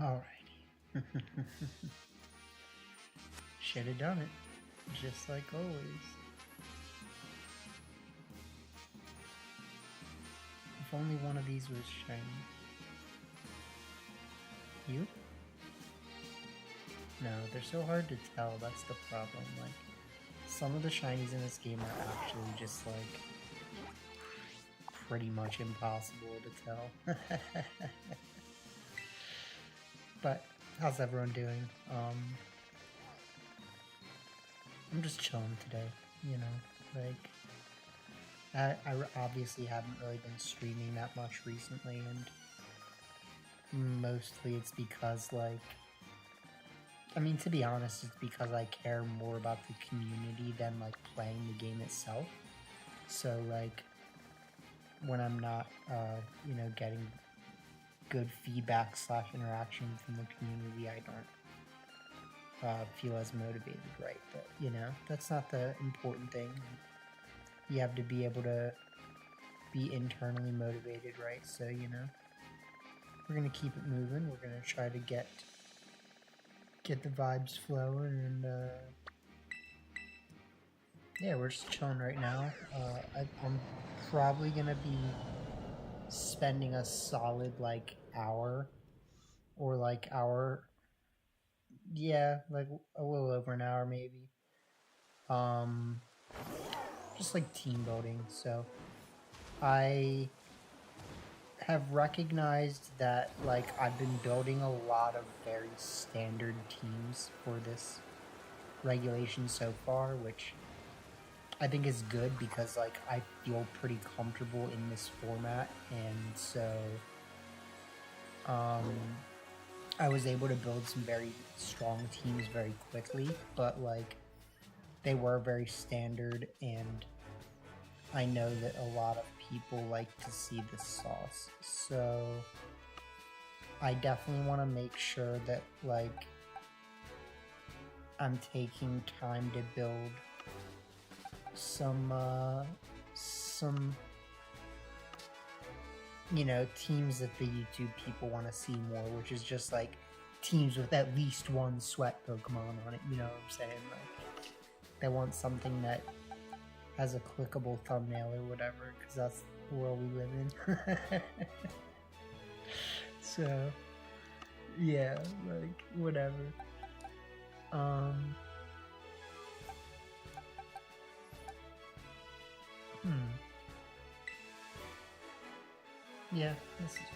Alrighty. Should have done it, just like always. If only one of these was shiny. You? No, they're so hard to tell, that's the problem. Like, some of the shinies in this game are actually just like pretty much impossible to tell. But how's everyone doing? I'm just chilling today, you know, like I obviously haven't really been streaming that much recently, and mostly it's because, like, I mean, to be honest, it's because I care more about the community than like playing the game itself. So like when I'm not you know, getting good feedback / interaction from the community, I don't feel as motivated, right? But you know, that's not the important thing. You have to be able to be internally motivated, right? So, you know, we're gonna keep it moving. We're gonna try to get the vibes flowing, and yeah, we're just chilling right now. I'm probably gonna be spending a solid like hour or like hour, yeah, like a little over an hour maybe. Um, just like team building. So I have recognized that like I've been building a lot of very standard teams for this regulation so far, which I think is good because like I feel pretty comfortable in this format, and so um, I was able to build some very strong teams very quickly, but like they were very standard, and I know that a lot of people like to see the sauce, so I definitely want to make sure that like I'm taking time to build some you know, teams that the YouTube people want to see more, which is just like teams with at least one sweat Pokemon on it, you know what I'm saying? Like, they want something that has a clickable thumbnail or whatever, because that's the world we live in. So, yeah, like, whatever. Yeah, this is fun.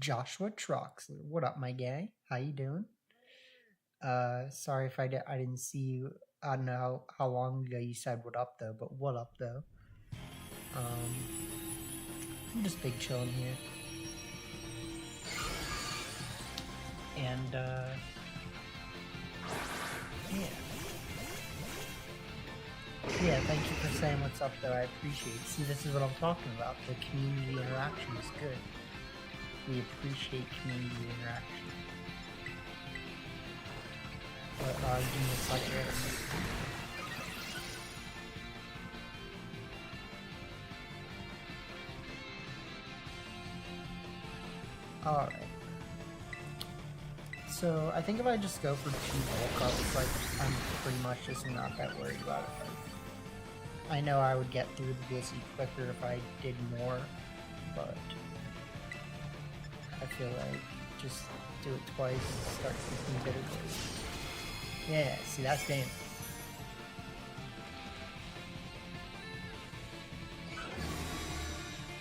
Joshua Troxler, what up, my guy? How you doing? Sorry if I didn't see you. I don't know how long ago you said what up though, but what up though? I'm just big chilling here, and yeah, thank you for saying what's up though. I appreciate it. See, this is what I'm talking about. The community interaction is good. We appreciate community interaction. But give me a second. Alright. So I think if I just go for 2 bulk ups, like, I'm pretty much just not that worried about it. I know I would get through the Blissey quicker if I did more, but I feel like just do it twice, start thinking bitter goals. Yeah, see, that's damage.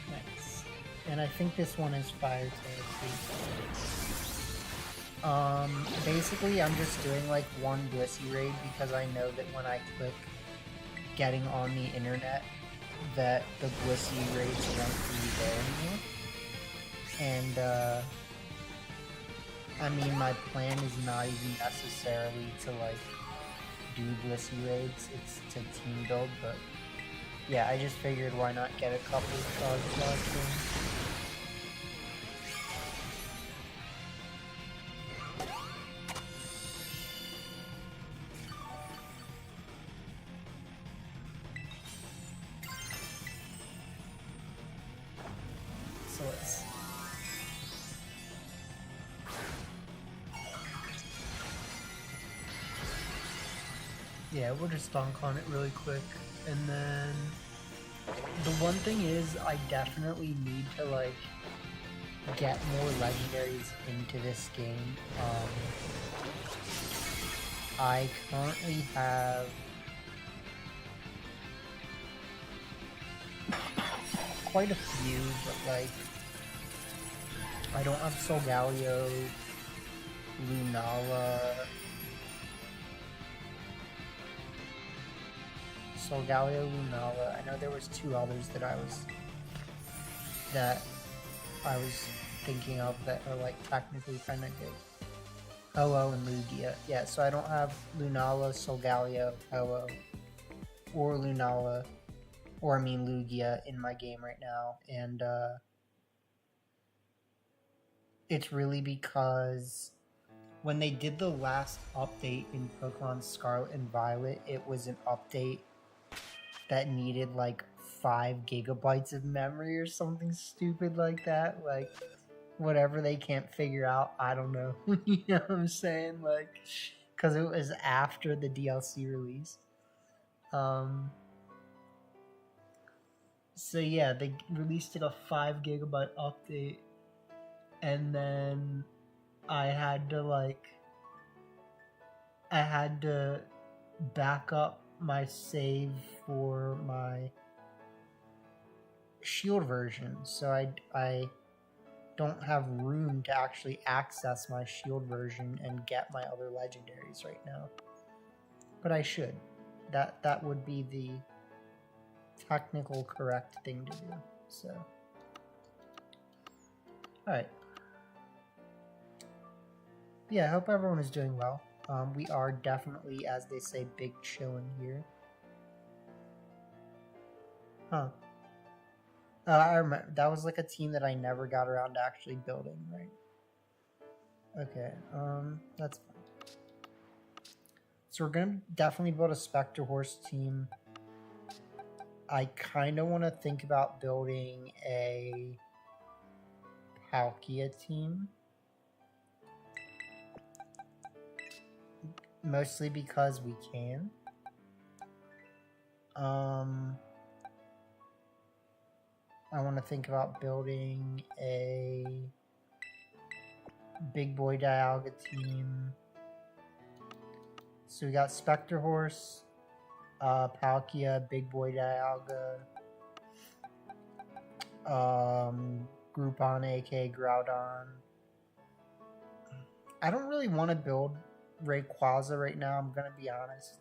Nice. And I think this one is Fire Tail too. Basically I'm just doing like 1 Blissey raid because I know that when I click getting on the internet that the Blissey raids won't be there anymore. And I mean, my plan is not even necessarily to like do Blissey raids, it's to team build, but yeah, I just figured why not get a couple of charge things. Yeah, we'll just dunk on it really quick. And then the one thing is I definitely need to like get more legendaries into this game. I currently have quite a few, but like I don't have Solgaleo, Lunala, Lunala. I know there was two others that I was thinking of that are like technically kind of good. Ho-Oh and Lugia. Yeah, so I don't have Lunala, Solgaleo, Ho-Oh, or Lunala, or I mean Lugia in my game right now, and it's really because when they did the last update in Pokemon Scarlet and Violet, it was an update that needed like 5 gigabytes of memory or something stupid like that. Like, whatever they can't figure out, I don't know. You know what I'm saying? Like, because it was after the DLC release. So yeah, they released it a 5 gigabyte update, and then I had to back up my save for my shield version, so I don't have room to actually access my shield version and get my other legendaries right now. But I should. That would be the technical correct thing to do. So, alright. Yeah, I hope everyone is doing well. We are definitely, as they say, big chillin' here. Huh. I remember, that was like a team that I never got around to actually building, right? Okay, that's fine. So we're gonna definitely build a Spectre Horse team. I kind of want to think about building a Palkia team. Mostly because we can. I want to think about building a Big Boy Dialga team. So we got Spectre Horse, Palkia, Big Boy Dialga, Groupon, aka Groudon. I don't really want to build Rayquaza right now, I'm gonna be honest.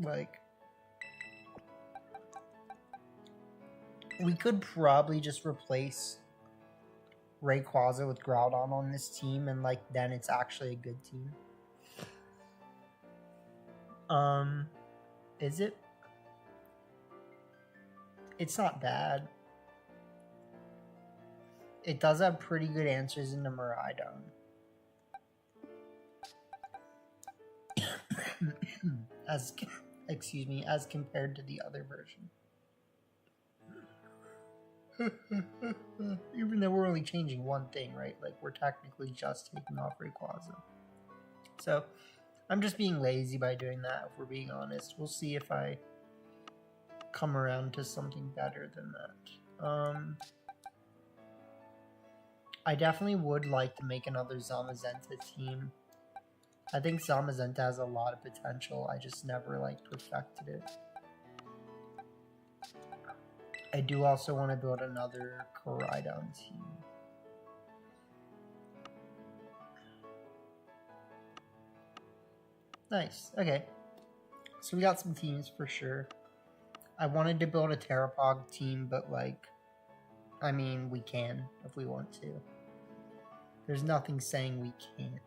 Like, we could probably just replace Rayquaza with Groudon on this team, and like then it's actually a good team. Is it? It's not bad. It does have pretty good answers in the Miraidon. as compared to the other version. Even though we're only changing one thing, right? Like, we're technically just taking off Rayquaza. So, I'm just being lazy by doing that, if we're being honest. We'll see if I come around to something better than that. I definitely would like to make another Zamazenta team. I think Zamazenta has a lot of potential. I just never, like, perfected it. I do also want to build another Koraidon team. Nice. Okay. So we got some teams for sure. I wanted to build a Terrapog team, but like, I mean, we can if we want to. There's nothing saying we can't.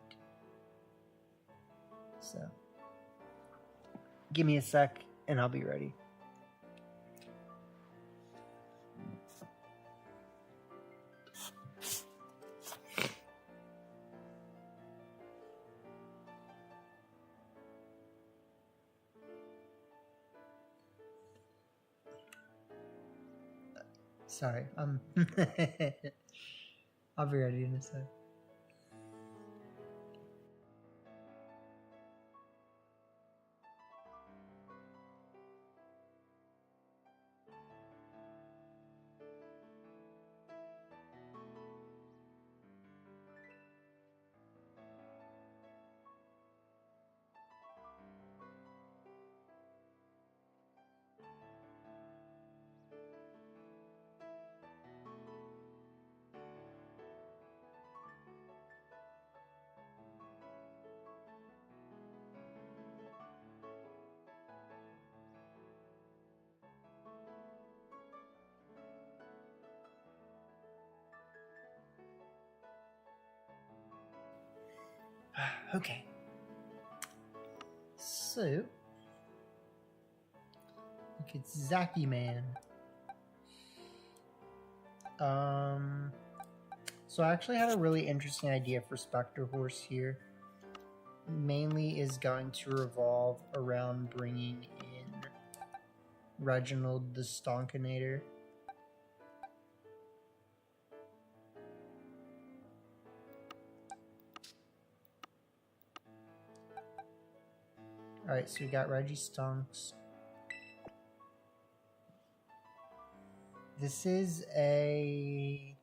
So, give me a sec and I'll be ready. Sorry, I'll be ready in a sec. Okay. So, look at Zaki Man. So I actually had a really interesting idea for Spectre Horse here. Mainly is going to revolve around bringing in Reginald the Stonkinator. Alright, so we got Reggie Stonks. This is a...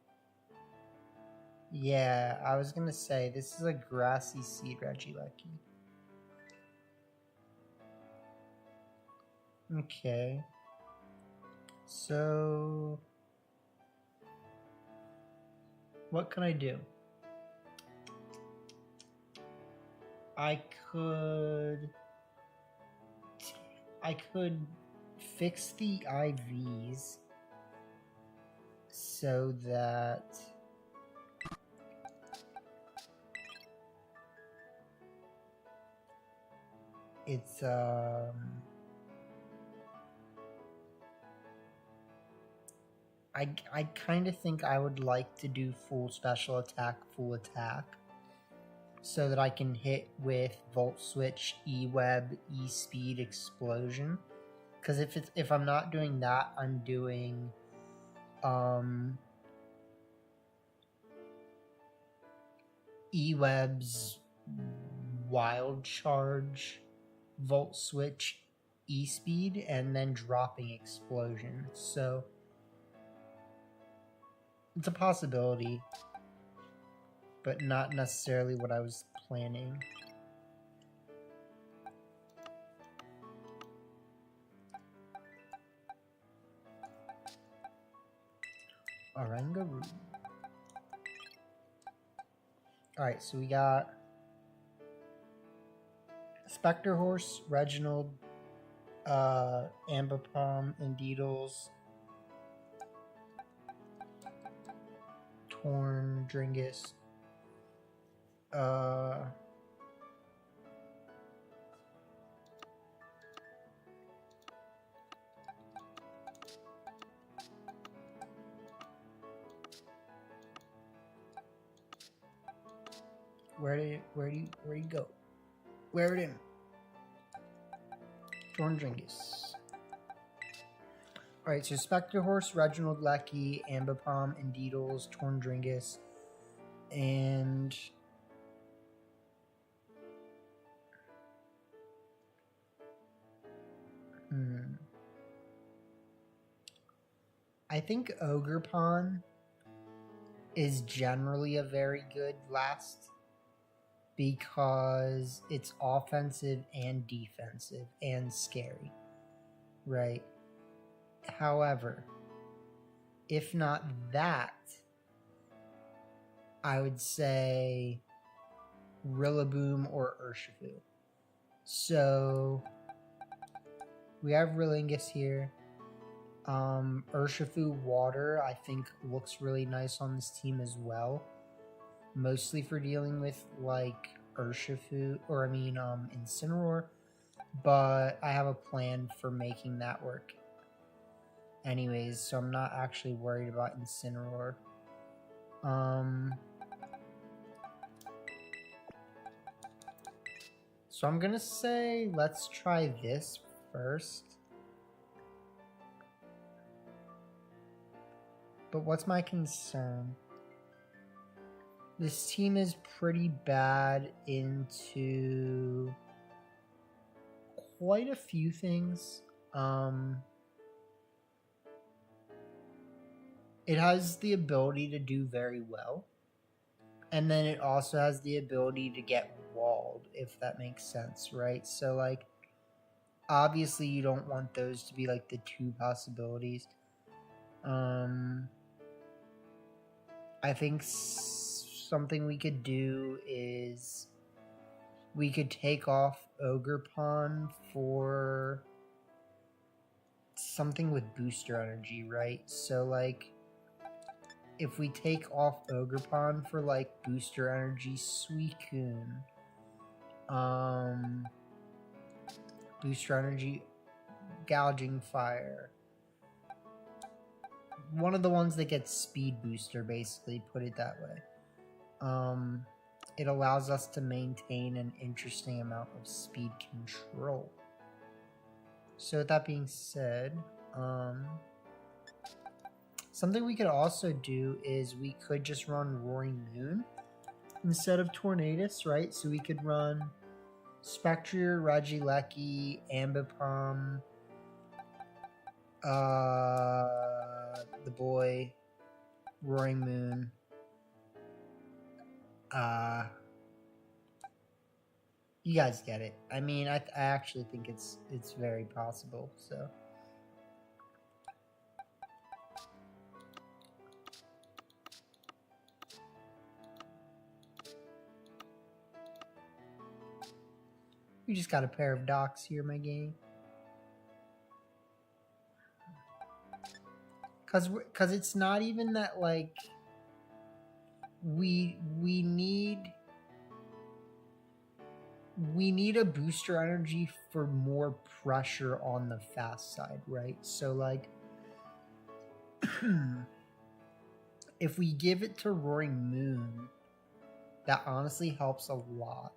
Yeah, I was gonna say, this is a grassy seed Regieleki. Okay. So... what can I do? I could fix the IVs so that it's I kind of think I would like to do full special attack, full attack, so that I can hit with Volt Switch, E-Web, E-Speed, Explosion. Because if I'm not doing that, I'm doing E-Web's Wild Charge, Volt Switch, E-Speed, and then dropping Explosion. So it's a possibility, but not necessarily what I was planning. Orangaroo. Alright, so we got Spectre Horse, Reginald, Ambipom, Indeedles, Torn, Dringus, where do you go? Where did him? Torn Dringus. Alright, so Spectre Horse, Reginald Lecky, Ambipom, Indeedles, Torn Dringus, and I think Ogerpon is generally a very good last because it's offensive and defensive and scary, right? However, if not that, I would say Rillaboom or Urshifu. So we have Rillingus here. Urshifu Water I think looks really nice on this team as well. Mostly for dealing with like Urshifu, or Incineroar. But I have a plan for making that work anyways, so I'm not actually worried about Incineroar. So I'm gonna say let's try this first. But what's my concern? This team is pretty bad into quite a few things. It has the ability to do very well. And then it also has the ability to get walled, if that makes sense, right? So, like, obviously you don't want those to be, like, the two possibilities. I think something we could do is we could take off Ogerpon for something with booster energy, right? So, like, if we take off Ogerpon for, like, booster energy, Suicune, Booster energy, gouging fire. One of the ones that gets speed booster, basically, put it that way. It allows us to maintain an interesting amount of speed control. So with that being said, something we could also do is we could just run Roaring Moon instead of Tornadus, right? So we could run Spectrier, Regieleki, Ambipom, the boy, Roaring Moon. You guys get it. I mean, I actually think it's very possible. So. We just got a pair of docks here, my game. Cause it's not even that like we need a booster energy for more pressure on the fast side, right? So like if we give it to Roaring Moon, that honestly helps a lot.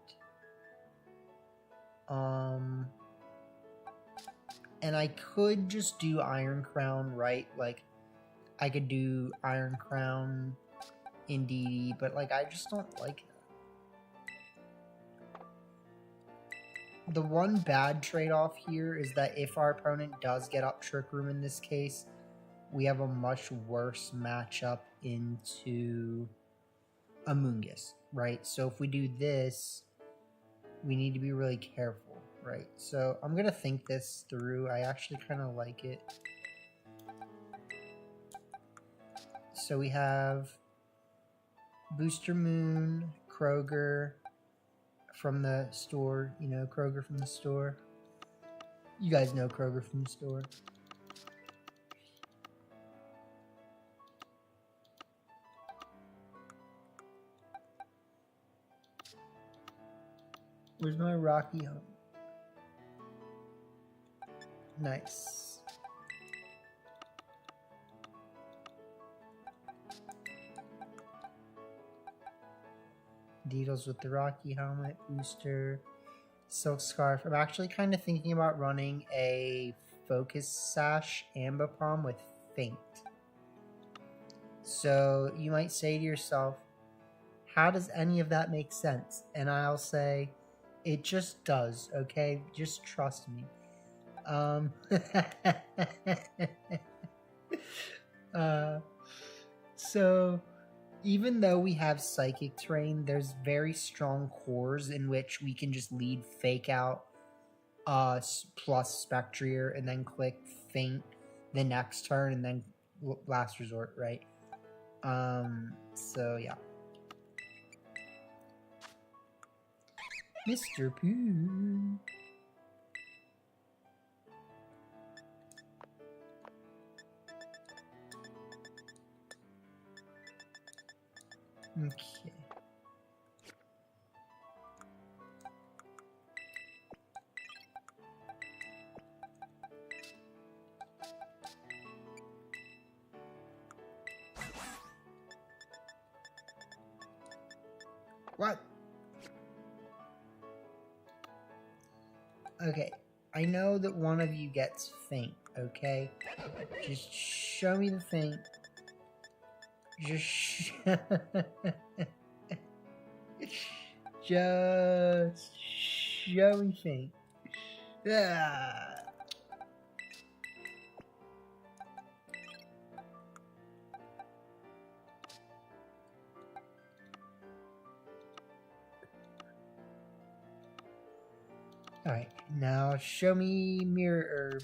And I could just do Iron Crown, right? Like I could do Iron Crown in DD, but like I just don't like that. The one bad trade-off here is that if our opponent does get up Trick Room in this case, we have a much worse matchup into Amoonguss, right? So if we do this, we need to be really careful, right? So I'm gonna think this through. I actually kind of like it. So we have Booster Moon, Kroger from the store, you know, Kroger from the store. You guys know Kroger from the store. Where's my Rocky home? Nice. Deedles with the Rocky helmet, booster, silk scarf. I'm actually kind of thinking about running a focus sash Ambipom with faint. So you might say to yourself, how does any of that make sense? And I'll say, it just does, okay? Just trust me. So even though we have Psychic Terrain, there's very strong cores in which we can just lead Fake Out plus Spectrier and then click Faint the next turn and then Last Resort, right? So yeah. Mr. Pooh. Okay. What? Okay, I know that one of you gets faint, okay? Just show me the faint. Just just show me faint. Ah. Alright, now show me Mirror Herb.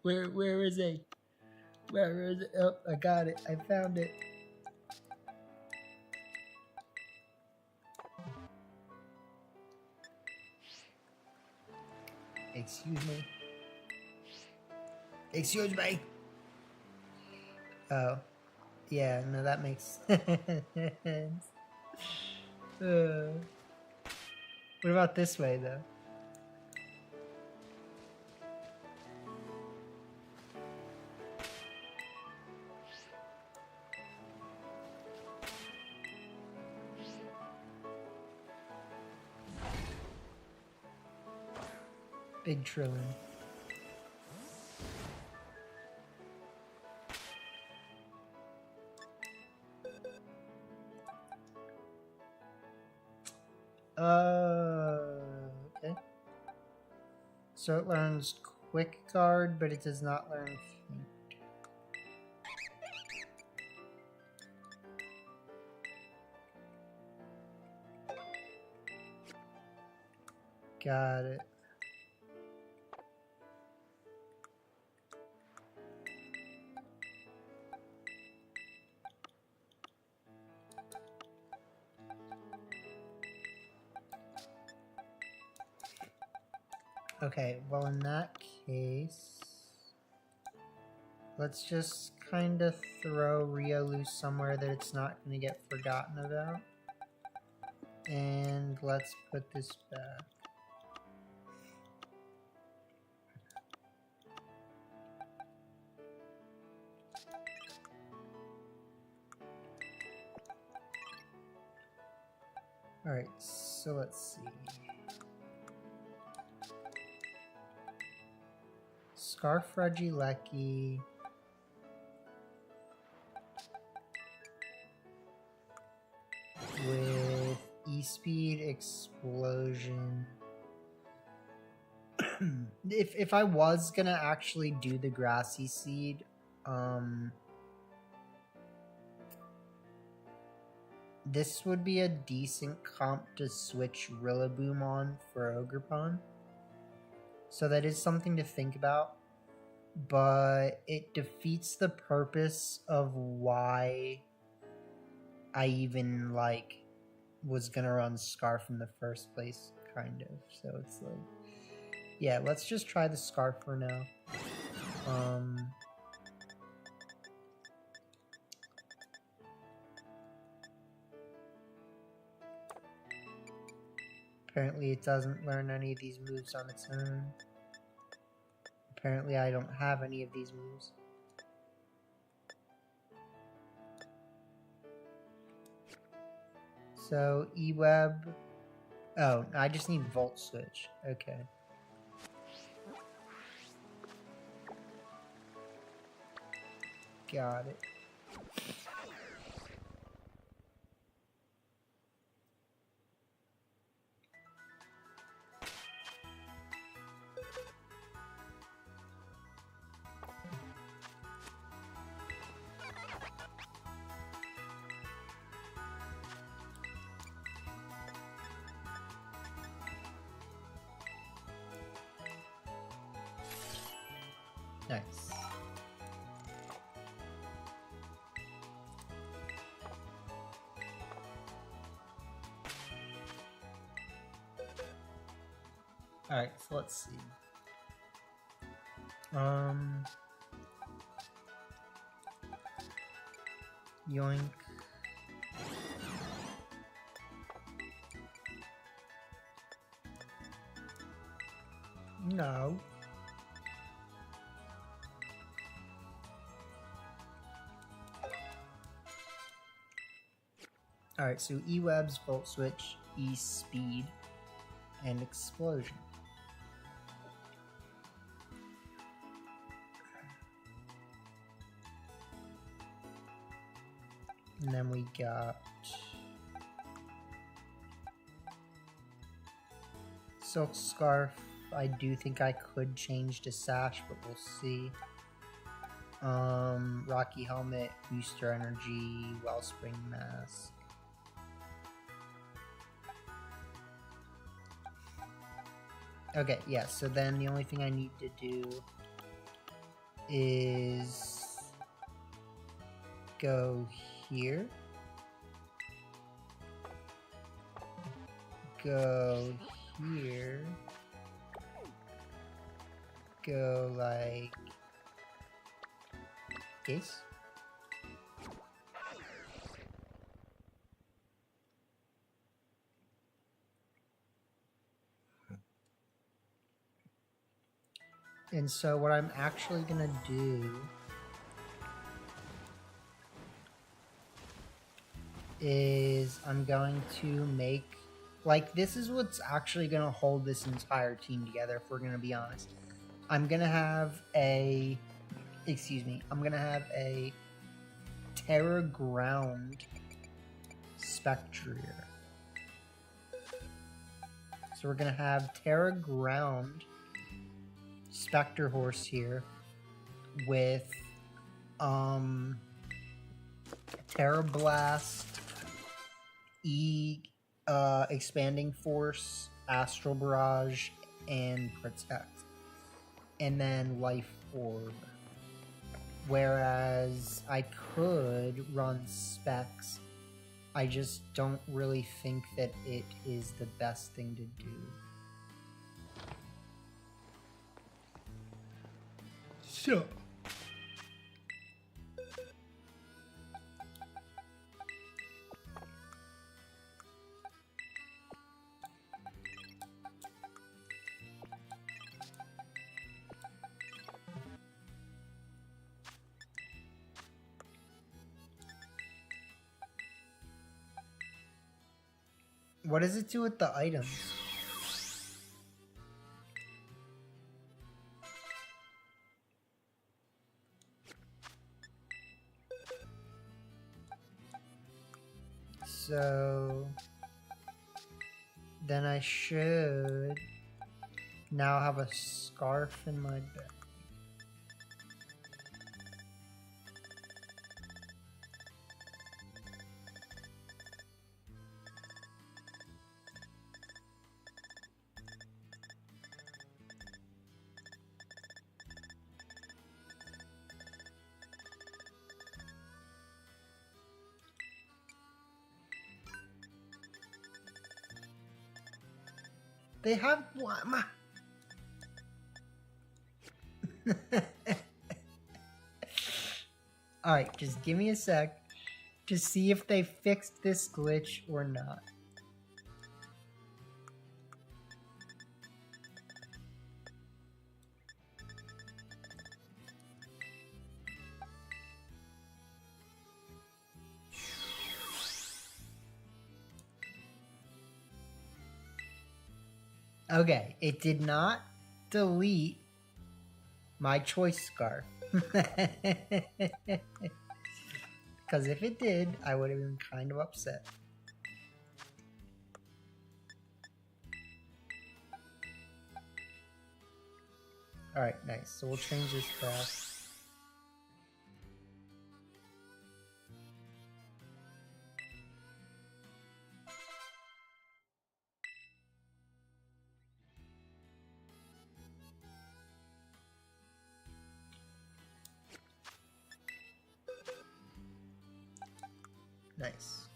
Where is it? Where is it? Oh, I got it. I found it. Excuse me. Excuse me. Oh. Yeah, no, that makes sense. What about this way, though? Big trillion. Okay. So it learns quick guard, but it does not learn feint. Got it. Okay, well in that case, let's just kind of throw Rio loose somewhere that it's not going to get forgotten about. And let's put this back. Alright, so let's see. Scarf Regieleki. With E-Speed Explosion. If I was gonna actually do the Grassy Seed, this would be a decent comp to switch Rillaboom on for Ogerpon. So that is something to think about. But it defeats the purpose of why I even, like, was gonna run Scarf in the first place, kind of. So it's like, yeah, let's just try the Scarf for now. Apparently it doesn't learn any of these moves on its own. Apparently I don't have any of these moves. So, E-Web. Oh, I just need Volt Switch. Okay. Got it. Nice. Alright, so let's see. Yoink. No. Alright, so E-Webs, Volt Switch, E-Speed, and Explosion. And then we got Silk Scarf. I do think I could change to Sash, but we'll see. Rocky Helmet, Booster Energy, Wellspring Mask. Okay, yeah, so then the only thing I need to do is go here. Go here. Go like this. And so what I'm actually gonna do is I'm going to make, like, this is what's actually gonna hold this entire team together, if we're gonna be honest. I'm gonna have a, I'm gonna have a Terra Ground Spectrier. So we're gonna have Terra Ground Spectre Horse here with Terra Blast, Expanding Force, Astral Barrage, and Protect. And then Life Orb. Whereas I could run Specs, I just don't really think that it is the best thing to do. So what does it do with the items? So then I should now have a scarf in my bag. They have what? Alright, just give me a sec to see if they fixed this glitch or not. Okay, it did not delete my choice scarf. Because if it did, I would have been kind of upset. Alright, nice. So we'll change this back. Nice.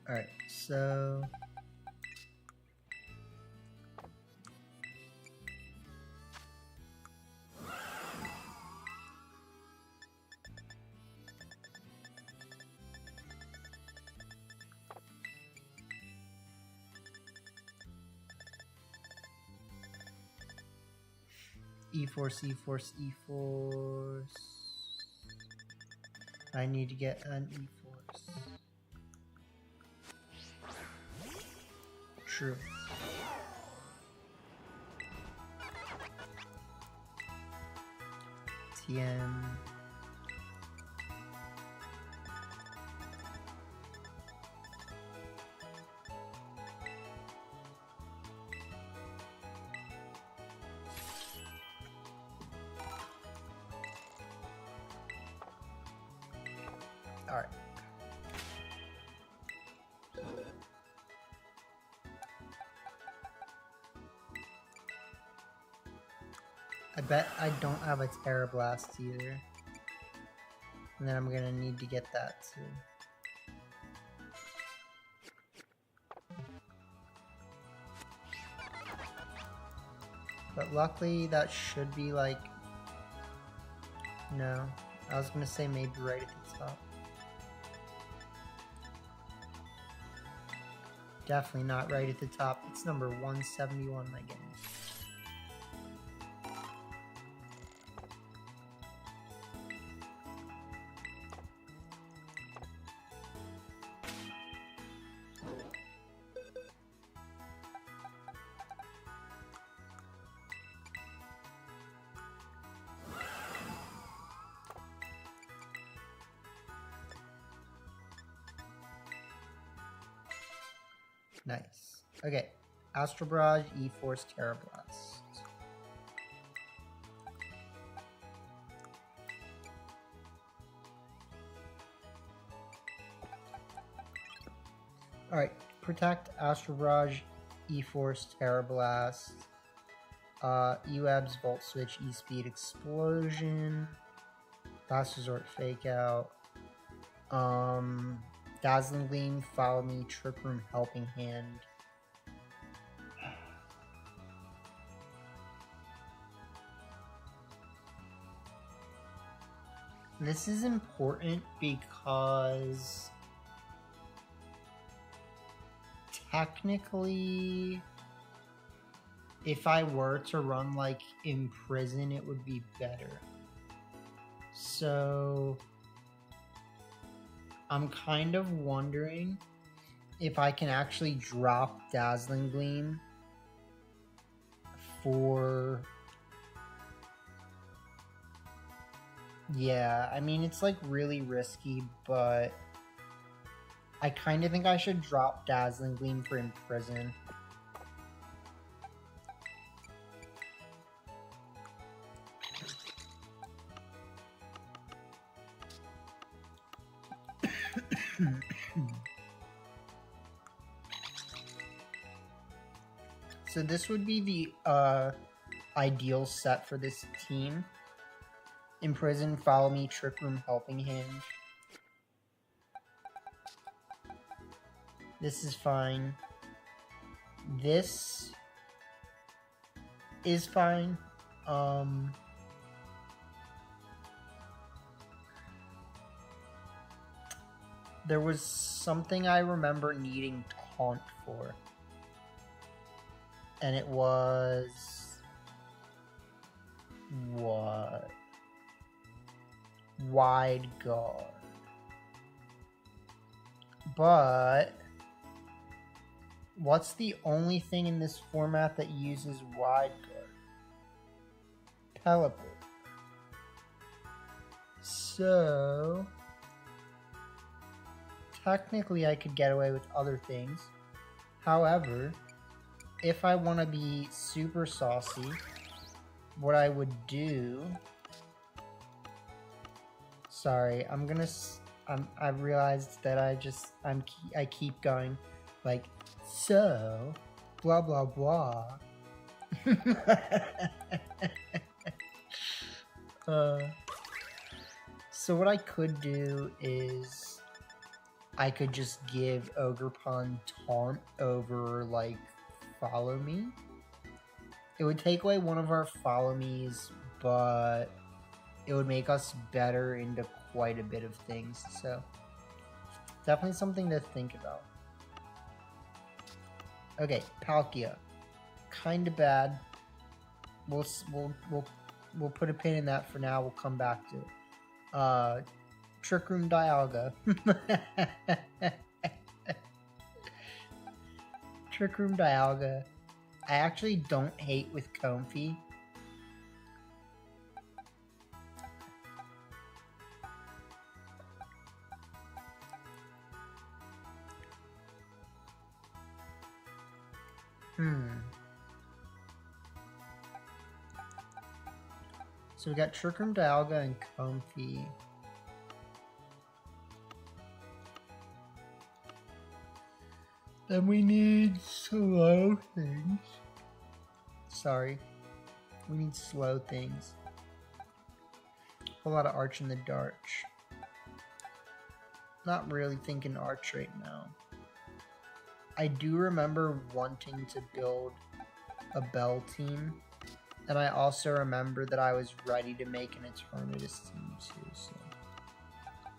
Alright, so E-Force, E-Force, E-Force. I need to get an E-Force. True. TM. All right. I bet I don't have a Terra Blast either. And then I'm gonna need to get that too. But luckily that should be like, no, I was gonna say maybe right at the top. Definitely not right at the top. It's number 171, my game. Nice. Okay. Astral Barrage, E-Force, Terra Blast. Alright. Protect, Astral Barrage, E-Force, Terra Blast. E-Webs, Volt Switch, E-Speed, Explosion. Last Resort, Fake Out. Dazzling Gleam, Follow Me, Trick Room, Helping Hand. This is important because technically, if I were to run like Imprison, it would be better. So I'm kind of wondering if I can actually drop Dazzling Gleam for... Yeah, I mean, it's like really risky, but I kind of think I should drop Dazzling Gleam for Imprison. So this would be the ideal set for this team. Imprison, Follow Me, Trick Room, Helping Hand. This is fine. This is fine. There was something I remember needing Taunt for. And it was... what? Wide Guard. But... what's the only thing in this format that uses Wide Guard? Teleport. So... technically I could get away with other things. However, if I want to be super saucy, what I would do... sorry, I realized that I keep going like, so, blah blah blah. So what I could do is I could just give Ogerpon Taunt over, like, Follow Me. It would take away one of our Follow Me's, but it would make us better into quite a bit of things, so definitely something to think about. Okay, Palkia. Kinda bad. We'll put a pin in that for now. We'll come back to it. Trick Room Dialga. Trick Room Dialga. I actually don't hate with Comfy. So we got Trick Room Dialga and Comfy. Then we need slow things. Sorry. We need slow things. A whole lot of Arch in the Dark. Not really thinking Arch right now. I do remember wanting to build a Bell team. And I also remember that I was ready to make an Eternatus team too. So.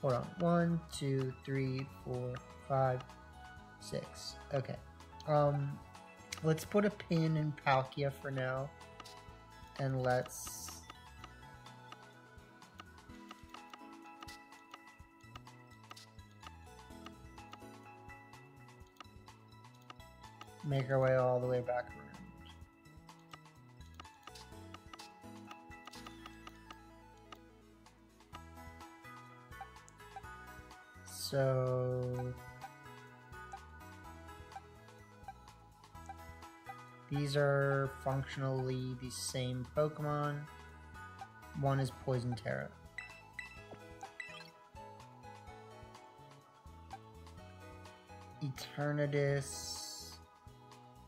Hold on. 1, 2, 3, 4, 5, 6. Okay. Let's put a pin in Palkia for now. And let's... make our way all the way back around. So... These are functionally the same Pokemon. One is Poison Terra. Eternatus.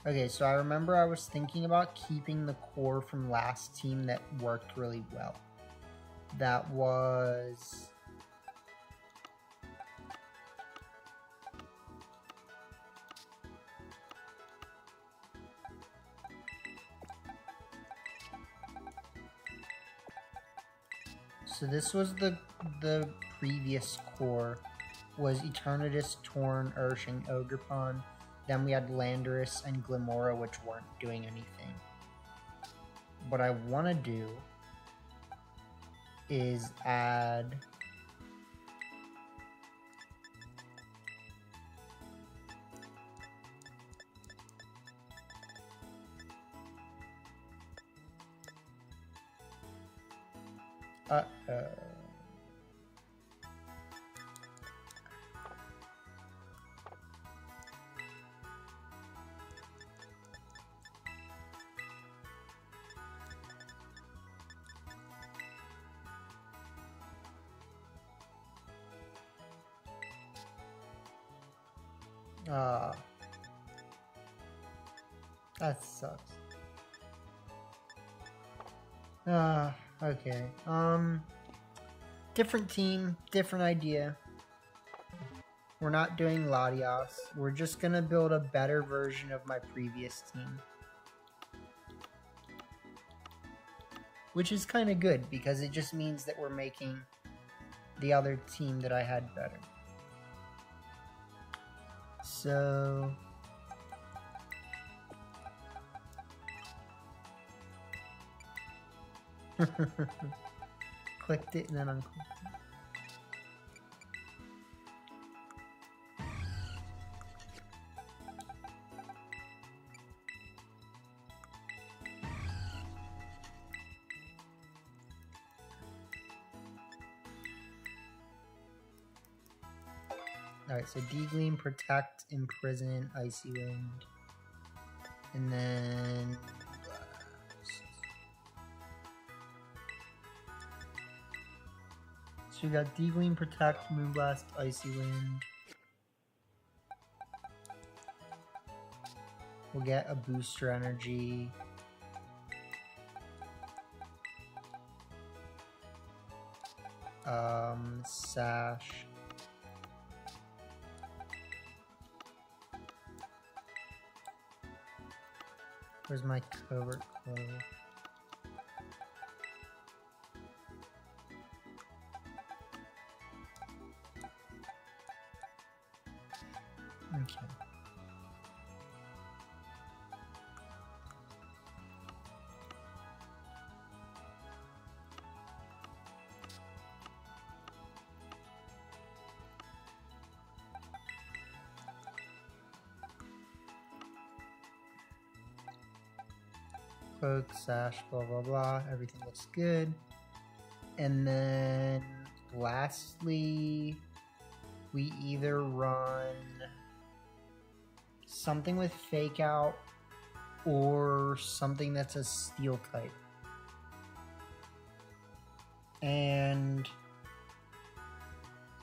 Okay, so I remember I was thinking about keeping the core from last team that worked really well. That was... So this was the previous core, was Eternatus, Torn, Urshing, Ogerpon. Then we had Landorus and Glimmora, which weren't doing anything. What I want to do is add... that sucks. Okay. Different team, different idea. We're not doing Latios. We're just gonna build a better version of my previous team. Which is kind of good, because it just means that we're making the other team that I had better. So... clicked it and then unclicked it. Alright, so Degleam, Protect, Imprison, Icy Wind, and then... So we got Degleam, Protect, Moonblast, Icy Wind. We'll get a Booster Energy. Sash. Where's my covert clothes? Okay. Cloak, sash, blah blah blah. Everything looks good. And then lastly, we either run something with Fake Out or something that's a Steel type. And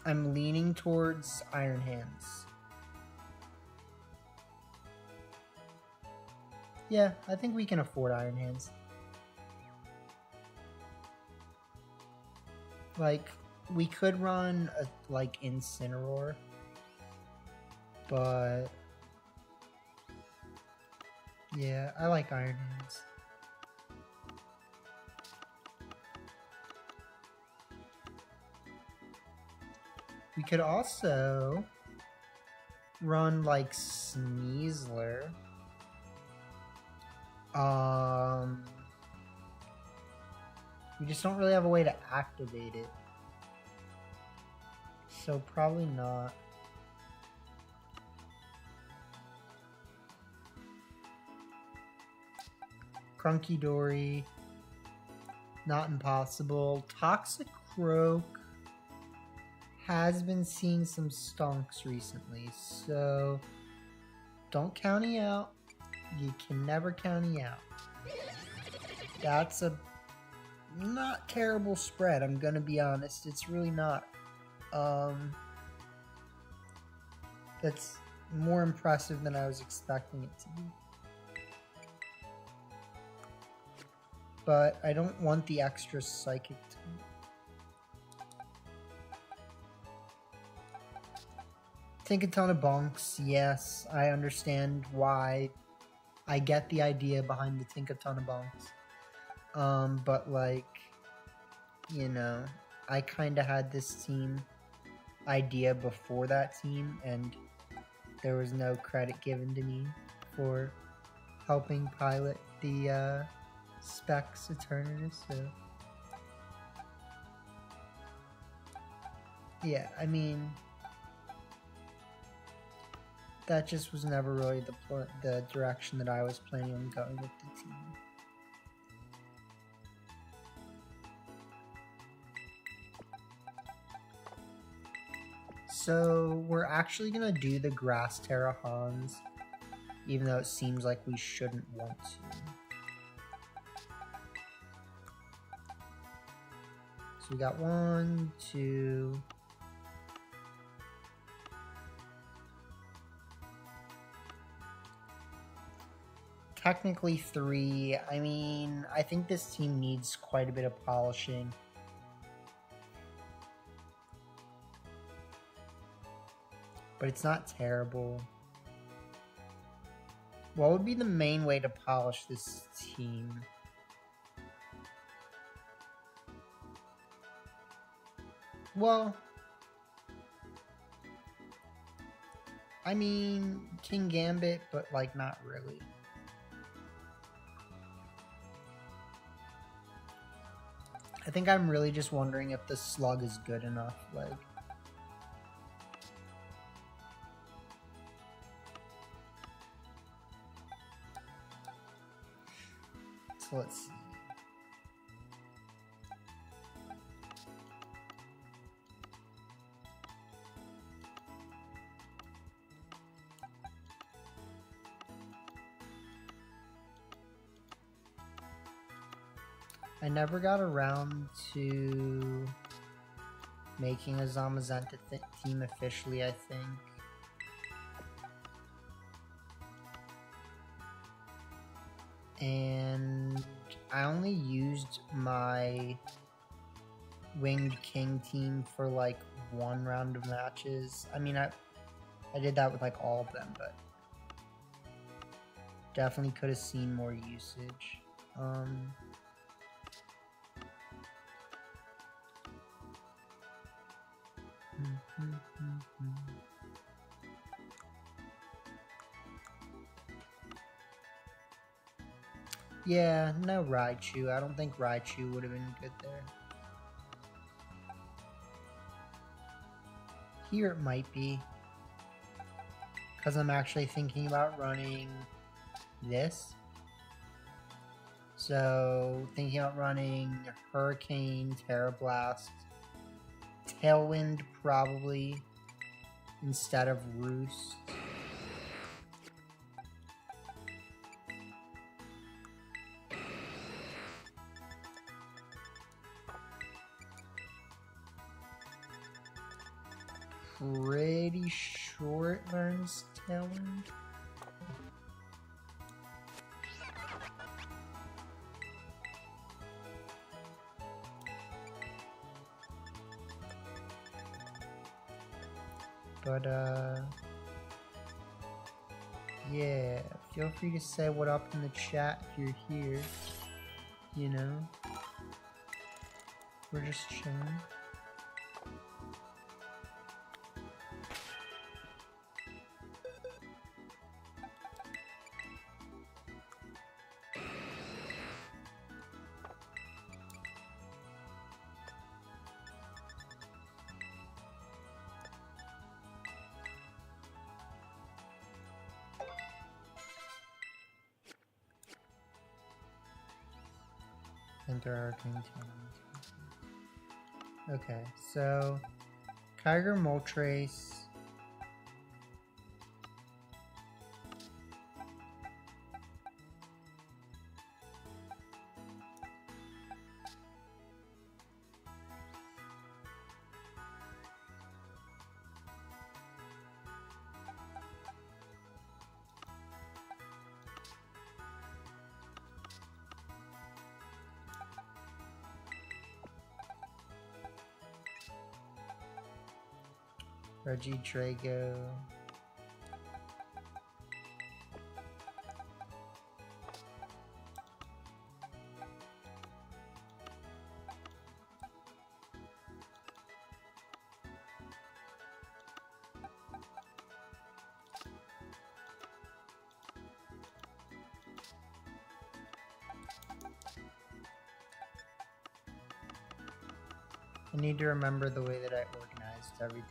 I'm leaning towards Iron Hands. Yeah, I think we can afford Iron Hands. Like, we could run a, like, Incineroar, but yeah, I like Iron Hands. We could also run like Sneasler. We just don't really have a way to activate it. So probably not. Crunky Dory. Not impossible. Toxic Croak has been seeing some stonks recently, so don't count me out. You can never count me out. That's a not terrible spread, I'm gonna be honest. It's really not. That's more impressive than I was expecting it to be. But I don't want the extra psychic to think a ton of bonks. Yes, I understand why. I get the idea behind the think a ton of bonks. But like, you know, I kind of had this team idea before that team, and there was no credit given to me for helping pilot the Specs Eternatus, so yeah, I mean, that just was never really the direction that I was planning on going with the team. So we're actually gonna do the Grass Terra Hans, even though it seems like we shouldn't want to. So we got 1, 2. Technically 3. I mean, I think this team needs quite a bit of polishing. But it's not terrible. What would be the main way to polish this team? Well, I mean, King Gambit, but like not really. I think I'm really just wondering if the slug is good enough, like. So let's see. I never got around to making a Zamazenta team officially, I think. And I only used my Winged King team for like 1 round of matches. I mean, I did that with like all of them, but definitely could have seen more usage. Yeah, no Raichu. I don't think Raichu would have been good there. Here it might be. Because I'm actually thinking about running this. So, thinking about running Hurricane, Terra Blast, Tailwind probably, instead of Roost. Pretty sure it learns Tailwind. But, yeah, feel free to say what up in the chat if you're here, you know? We're just chilling. Enter Arcane Talent. Okay, so Kyger Moltres. Reggie Drago. I need to remember the way that I organized everything.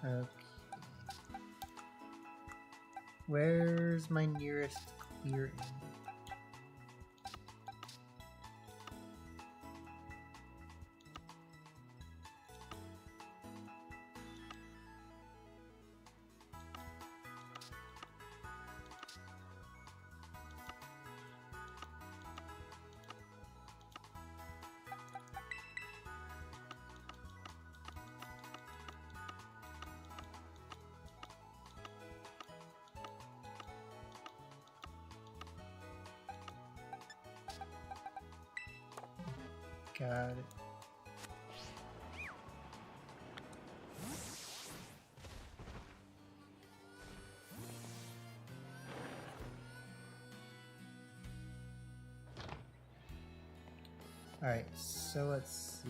Okay. Where's my nearest clearing? Got it. All right, so let's see.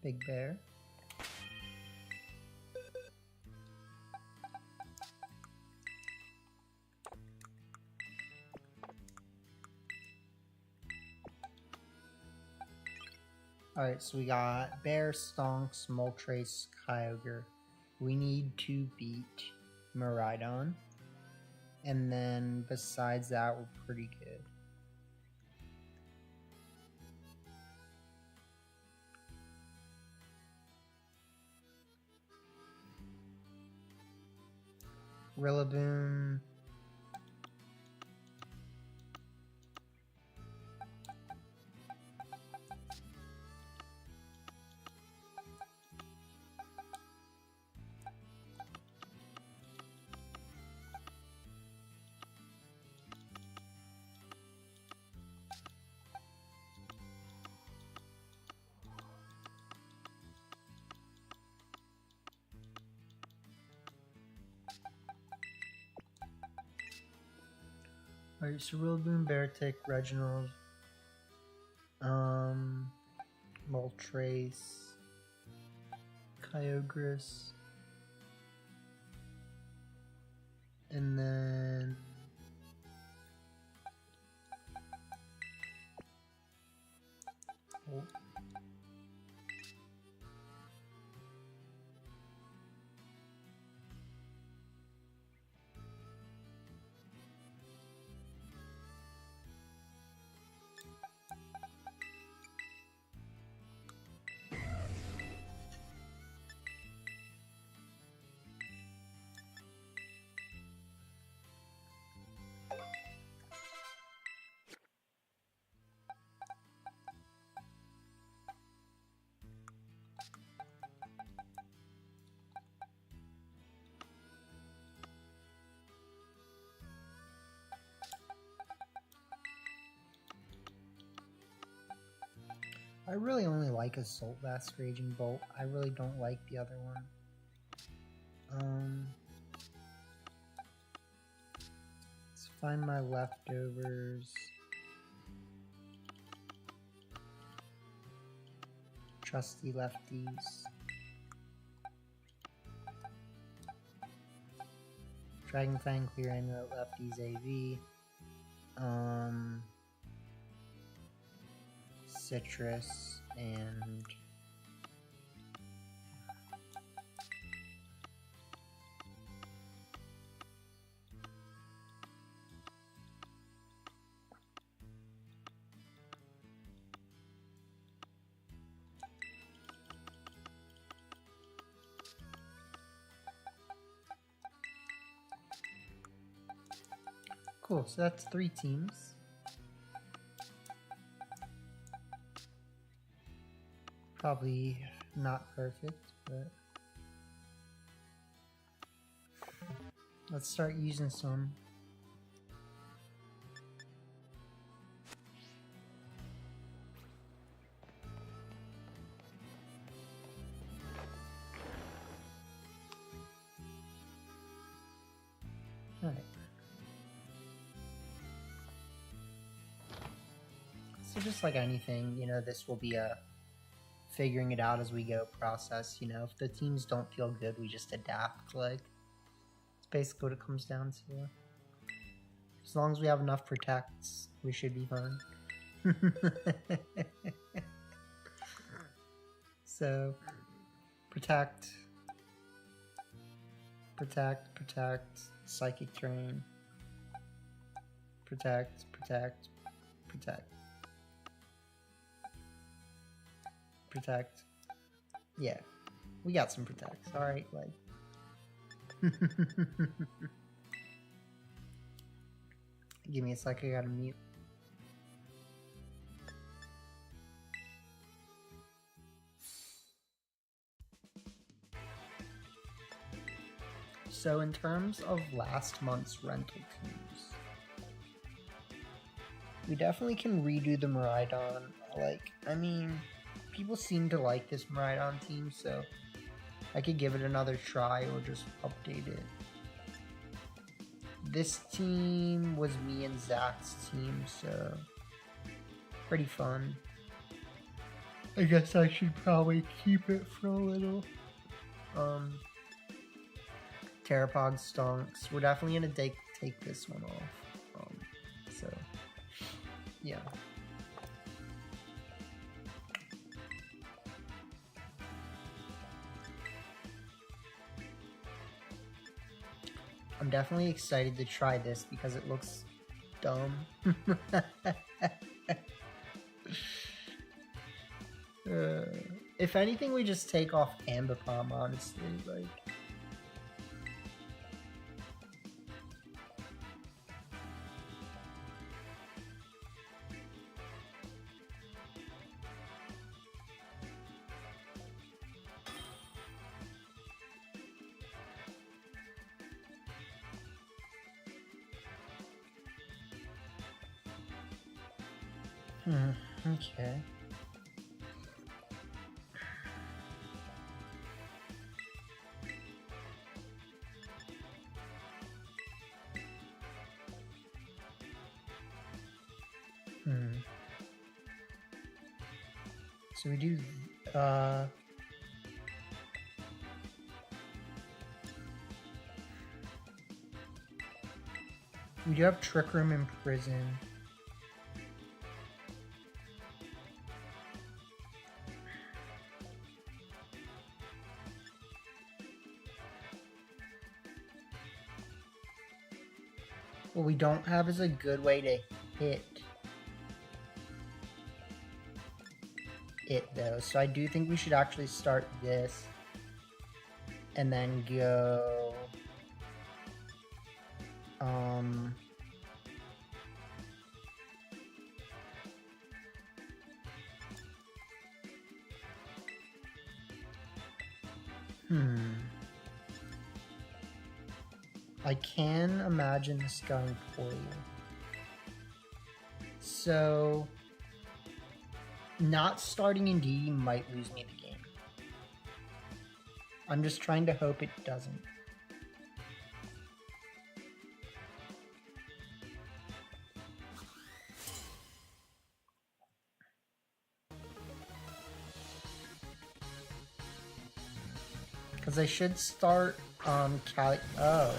Big Bear. Alright, so we got Bear, Stonks, Moltres, Kyogre. We need to beat Miraidon. And then besides that, we're pretty good. Rillaboom. Alright, so Rillaboom, Beartic, Reginald, Moltres, Kyogre, and then oh. I really only like Assault Vest Raging Bolt. I really don't like the other one. Let's find my leftovers. Trusty lefties. Dragonfang, Clear Amulet, lefties, AV. Citrus and Cool, so that's 3 teams. Probably not perfect, but let's start using some. Alright. So just like anything, you know, this will be a figuring it out as we go process. You know, if the teams don't feel good, we just adapt. Like, it's basically what it comes down to. As long as we have enough protects, we should be fine. So, protect, protect, protect, psychic drain, protect, protect, protect. Protect. Yeah, we got some protects. All right, like. Give me a sec. I gotta mute. So in terms of last month's rental teams, we definitely can redo the Miraidon. Like, I mean, people seem to like this Miraidon team, so I could give it another try or just update it. This team was me and Zach's team, so pretty fun. I guess I should probably keep it for a little. Terrapod stonks. We're definitely gonna take this one off. So yeah. I'm definitely excited to try this because it looks dumb. If anything, we just take off Ambipom, honestly. Like, okay. So we do, we do have Trick Room in prison. What we don't have is a good way to hit it though, so I do think we should actually start this and then go I can imagine this going poorly. So not starting in D might lose me the game. I'm just trying to hope it doesn't. Because I should start Cali. Oh.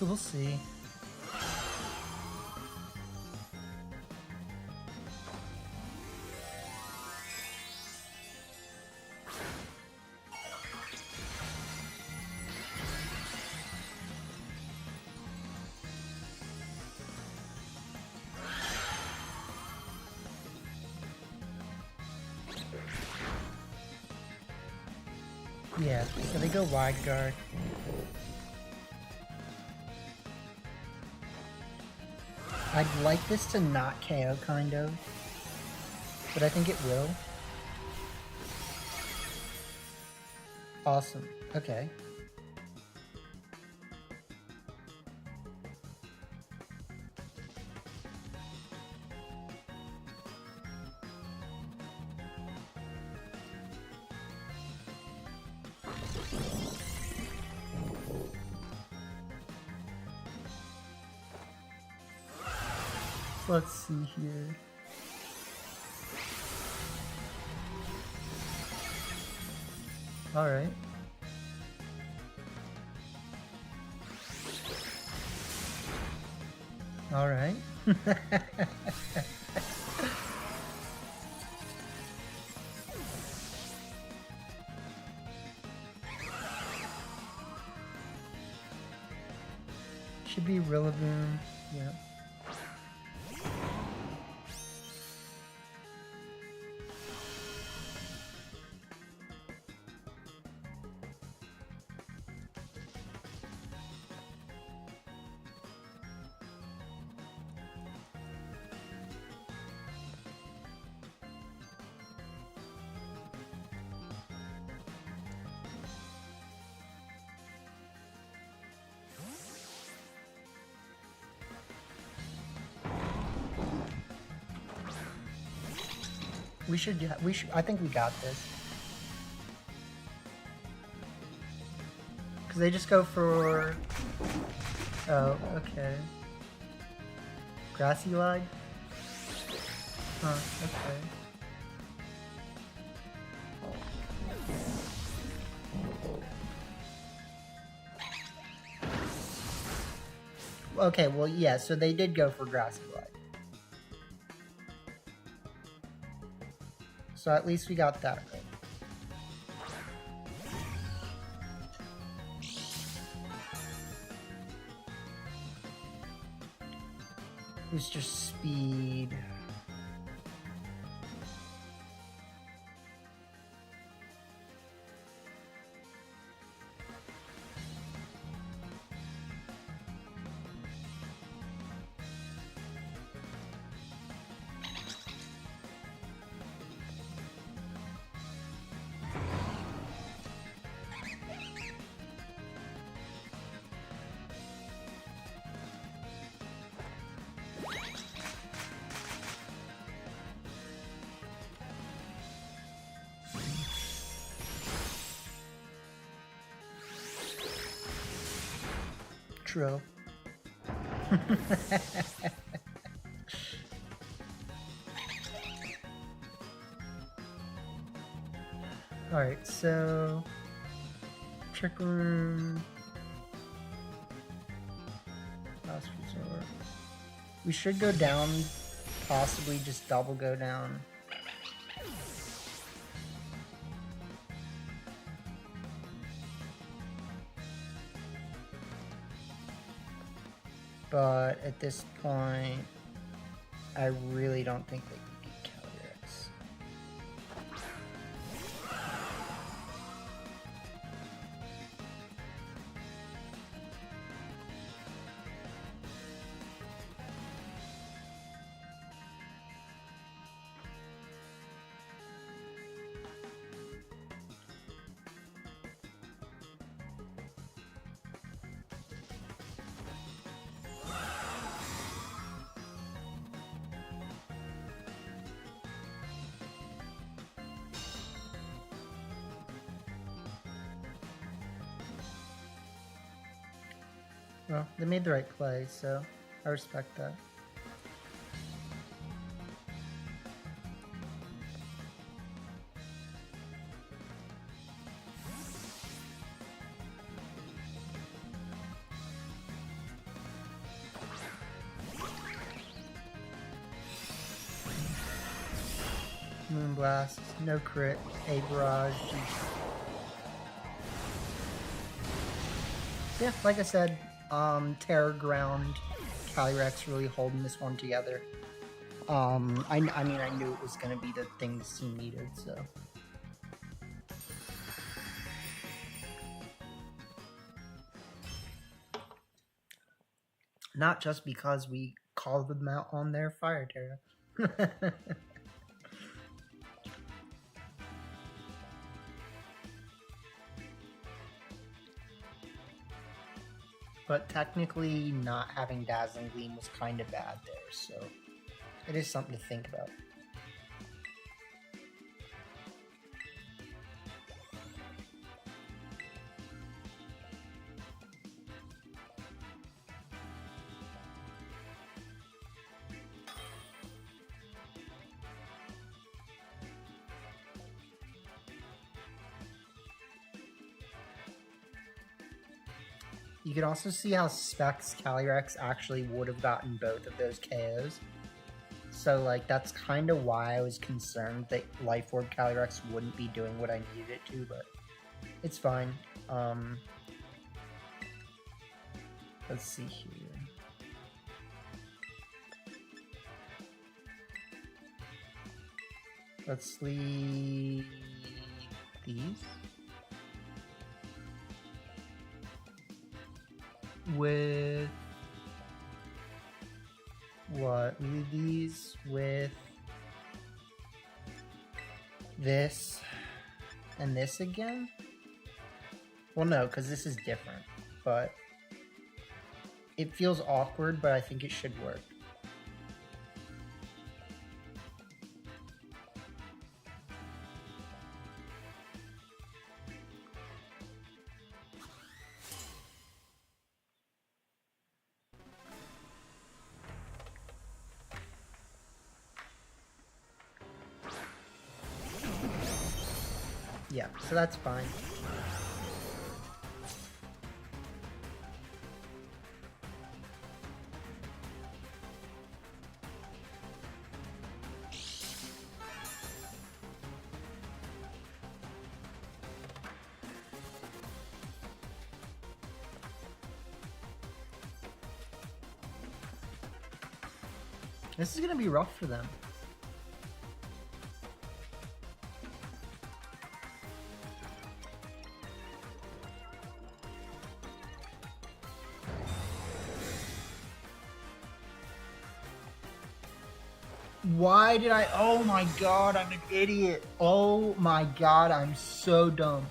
So we'll see. Yeah, so they go wide guard. I'd like this to not KO, kind of. But I think it will. Awesome. Okay. Let's see here. All right. All right. Should be Rillaboom. Yeah. We should, I think we got this. Because they just go for... Oh, okay. Grassy Glide? Huh, okay. Okay, well, yeah, so they did go for Grassy Glide. So at least we got that right. Booster speed. True. Alright, so... Trick Room... Last resort... We should go down, possibly just double go down. But at this point, I really don't think they can beat Calyrex. Well, they made the right play, so I respect that. Moonblast, no crit, a barrage. Yeah, like I said, Terror Ground, Calyrex really holding this one together. I mean, I knew it was going to be the thing this team needed, so. Not just because we called them out on their Fire Terra. But technically, not having Dazzling Gleam was kind of bad there, so it is something to think about. You can also see how Specs Calyrex actually would have gotten both of those KOs. So, like, that's kind of why I was concerned that Life Orb Calyrex wouldn't be doing what I needed it to, but it's fine. Let's see here. Let's leave these. With what? We leave these with this and this again? Well, no, because this is different, but it feels awkward, but I think it should work. Yeah, so that's fine. This is gonna be rough for them. Why did I? Oh my god, I'm an idiot. Oh my god, I'm so dumb.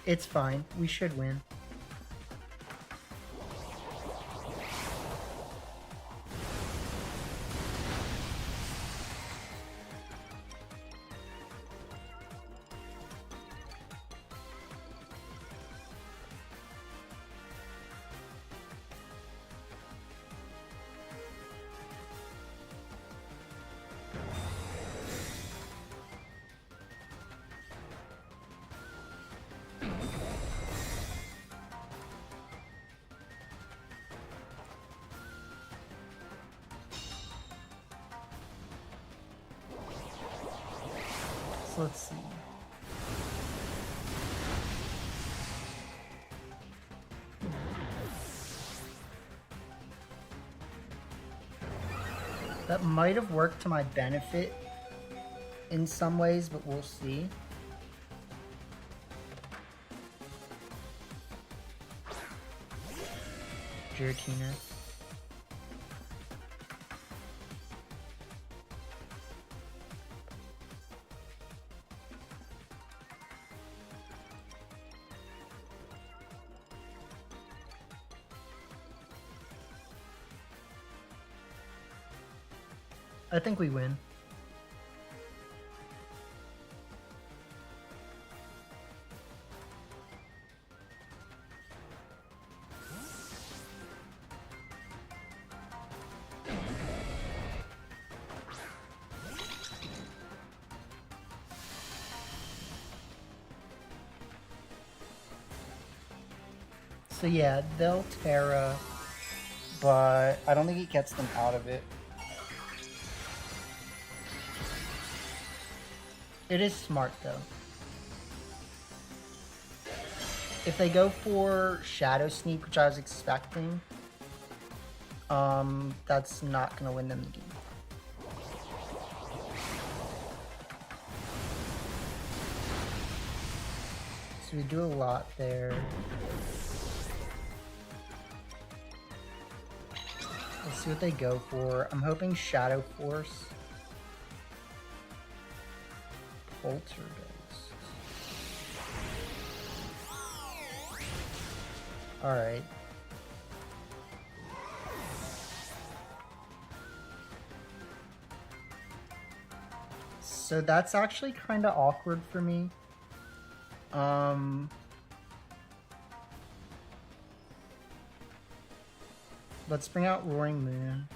It's fine. We should win. So let's see. That might have worked to my benefit in some ways, but we'll see. Giratina. I think we win. So yeah, they'll Terra, but I don't think it gets them out of it. It is smart though. If they go for Shadow Sneak, which I was expecting, that's not gonna win them the game. So we do a lot there. Let's see what they go for. I'm hoping Shadow Force. Poltergeist. Alright. So that's actually kind of awkward for me. Let's bring out Roaring Moon.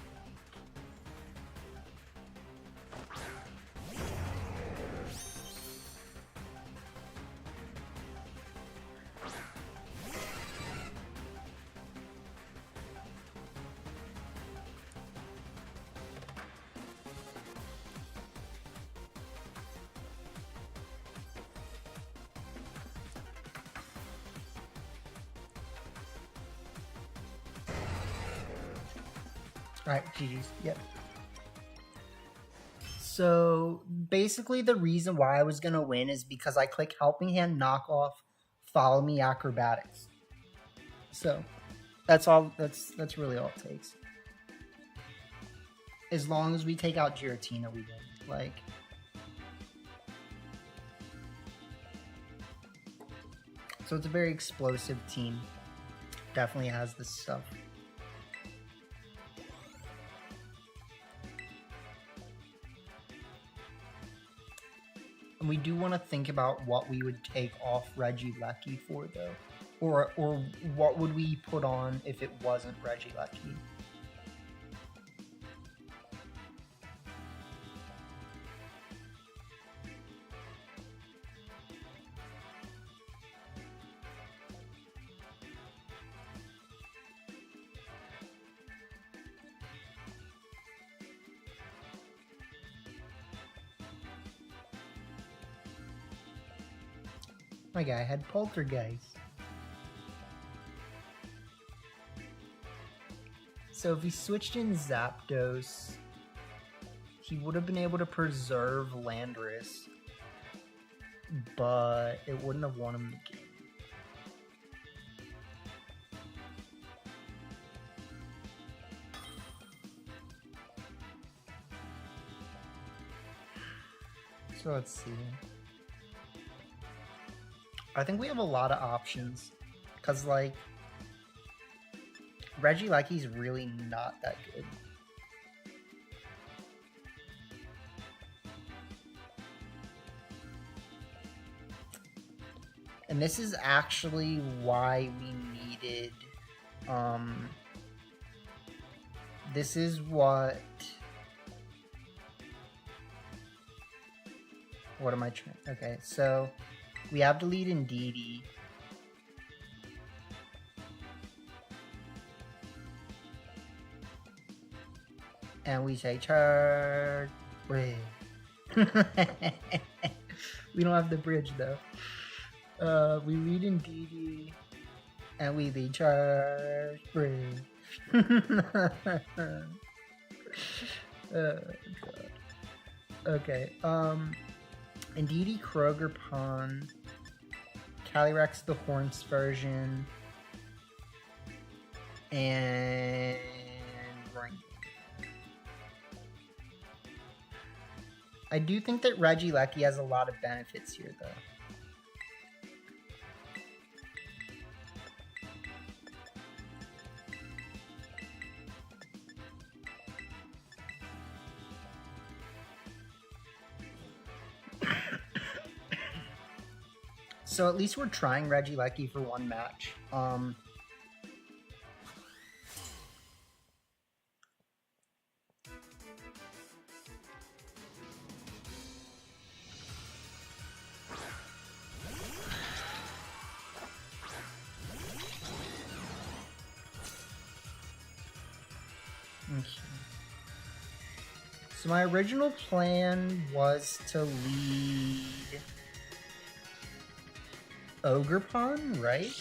Alright, GG's. Yep. So basically the reason why I was gonna win is because I click Helping Hand Knockoff, Follow Me Acrobatics. So that's all. That's really all it takes. As long as we take out Giratina, we win. Like, so it's a very explosive team. Definitely has this stuff. And we do want to think about what we would take off Regieleki for, though. Or what would we put on if it wasn't Regieleki? My guy had Poltergeist. So if he switched in Zapdos, he would have been able to preserve Landorus, but it wouldn't have won him the game. So let's see. I think we have a lot of options, because, like, Regieleki's really not that good. And this is actually why we needed, this is what am I trying? Okay, so we have to lead in DD. And we say charge. Wait. We don't have the bridge though. We lead in DD. And we lead charge. Bridge. Oh god. Okay. And DD Kroger Pond. Calyrex the Horns version. And Ring. I do think that Regieleki has a lot of benefits here, though. So at least we're trying Regieleki for one match. Okay. So my original plan was to lead Ogerpon, right?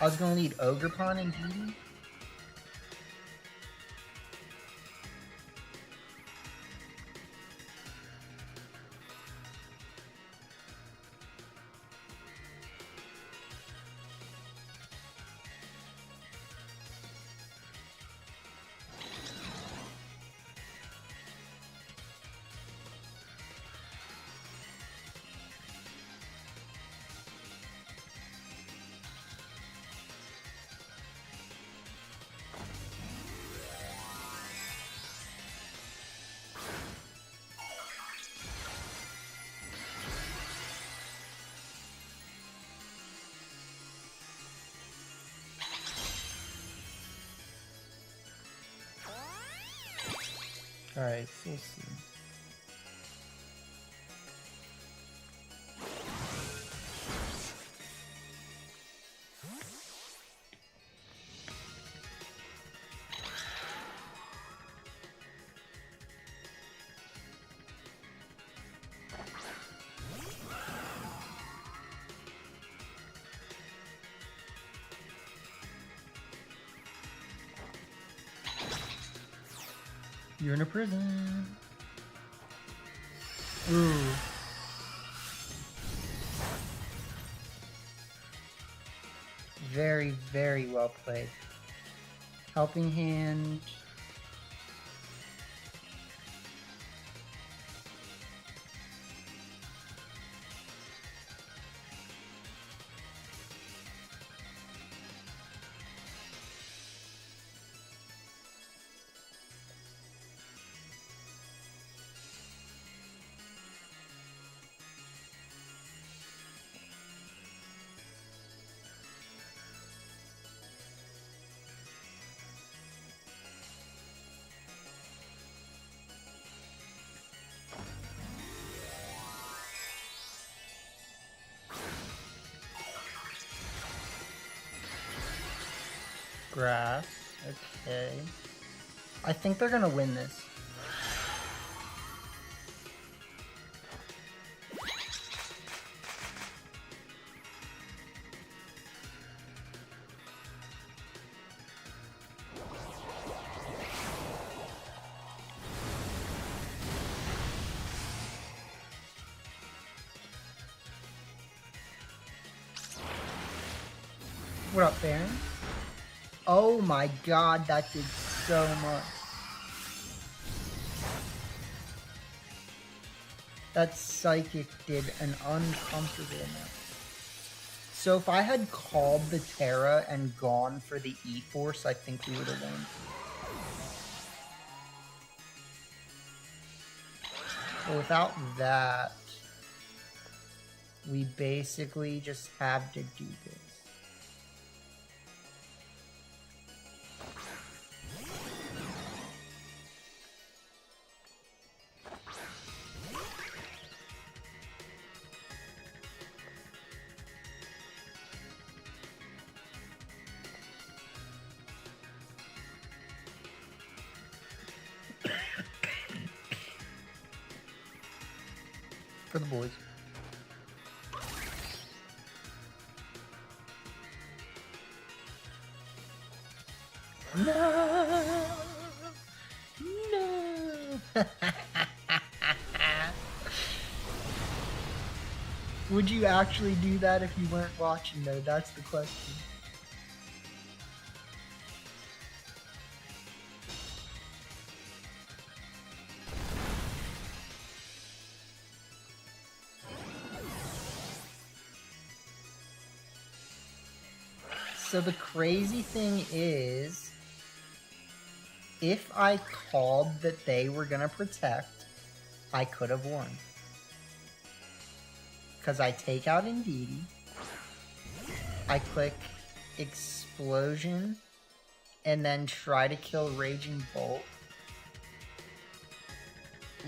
I was gonna lead Ogerpon and Didi. Alright, so we'll see. You're in a prison. Ooh. Very, very well played. Helping Hand. Grass. Okay. I think they're gonna win this. What up, Baron? Oh my god, that did so much. That Psychic did an uncomfortable amount. So if I had called the Terra and gone for the E-Force, I think we would have won. But without that, we basically just have to do this. For the boys. No! No! Would you actually do that if you weren't watching, though? That's the question. So the crazy thing is, if I called that they were gonna protect, I could have won. Because I take out Indeedee, I click Explosion and then try to kill Raging Bolt.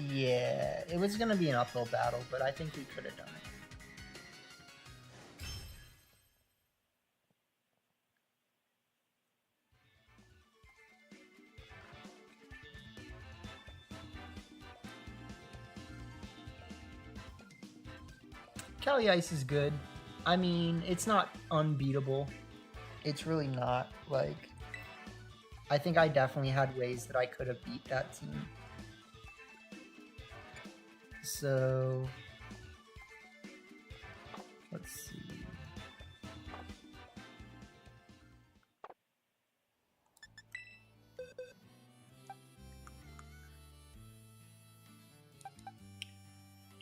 Yeah, it was gonna be an uphill battle, but I think we could have done it. Cali Ice is good. I mean, it's not unbeatable. It's really not. Like, I think I definitely had ways that I could have beat that team. So, let's see.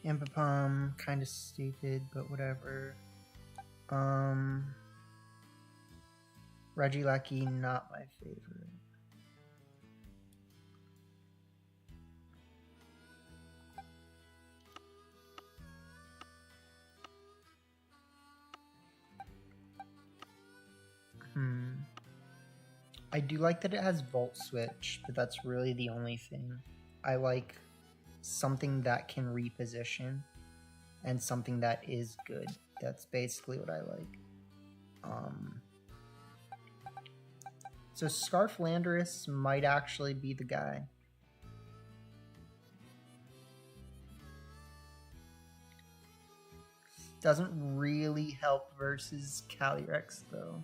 Impapum, kind of stupid, but whatever. Regieleki, not my favorite. I do like that it has Volt Switch, but that's really the only thing. I like something that can reposition and something that is good. That's basically what I like. So Scarflandrus might actually be the guy. Doesn't really help versus Calyrex though.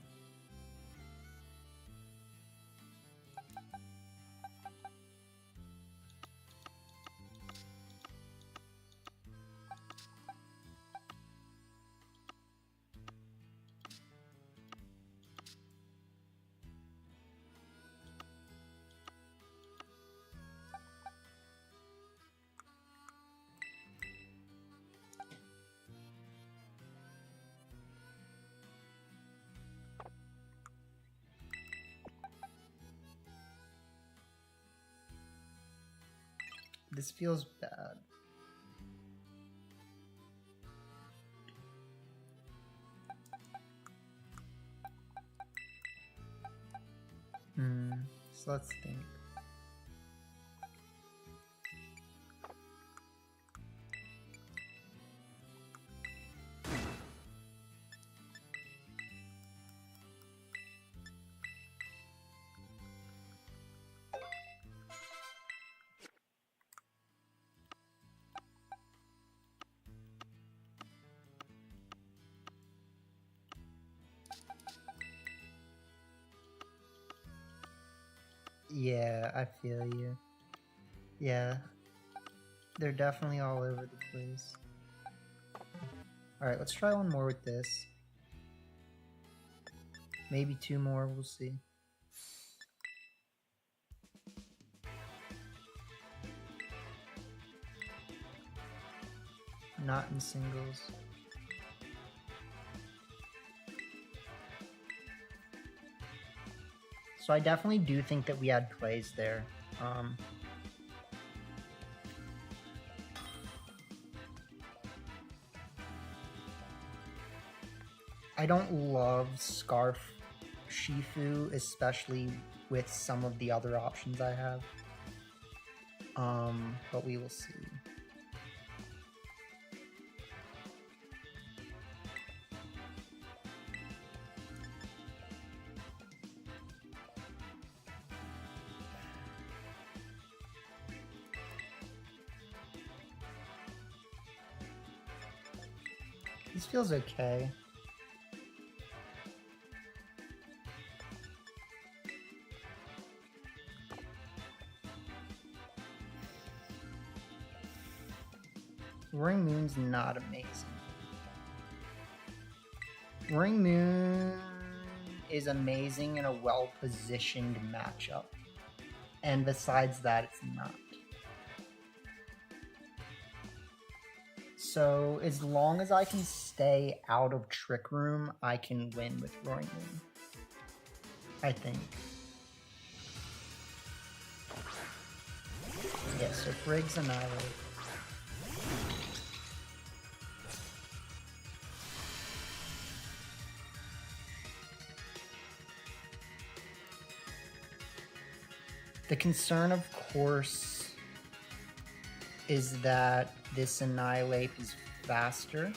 This feels bad. So let's think. Yeah, I feel you. Yeah, they're definitely all over the place. Alright, let's try one more with this. Maybe two more, we'll see. Not in singles. So I definitely do think that we had plays there. I don't love Scarf Shifu, especially with some of the other options I have. But we will see. This feels okay. Roaring Moon's not amazing. Roaring Moon is amazing in a well-positioned matchup. And besides that, it's not. So as long as I can stay out of Trick Room, I can win with Roaring Moon. I think. Yeah, so Friggs Annihilate. The concern, of course, is that this Annihilate is faster.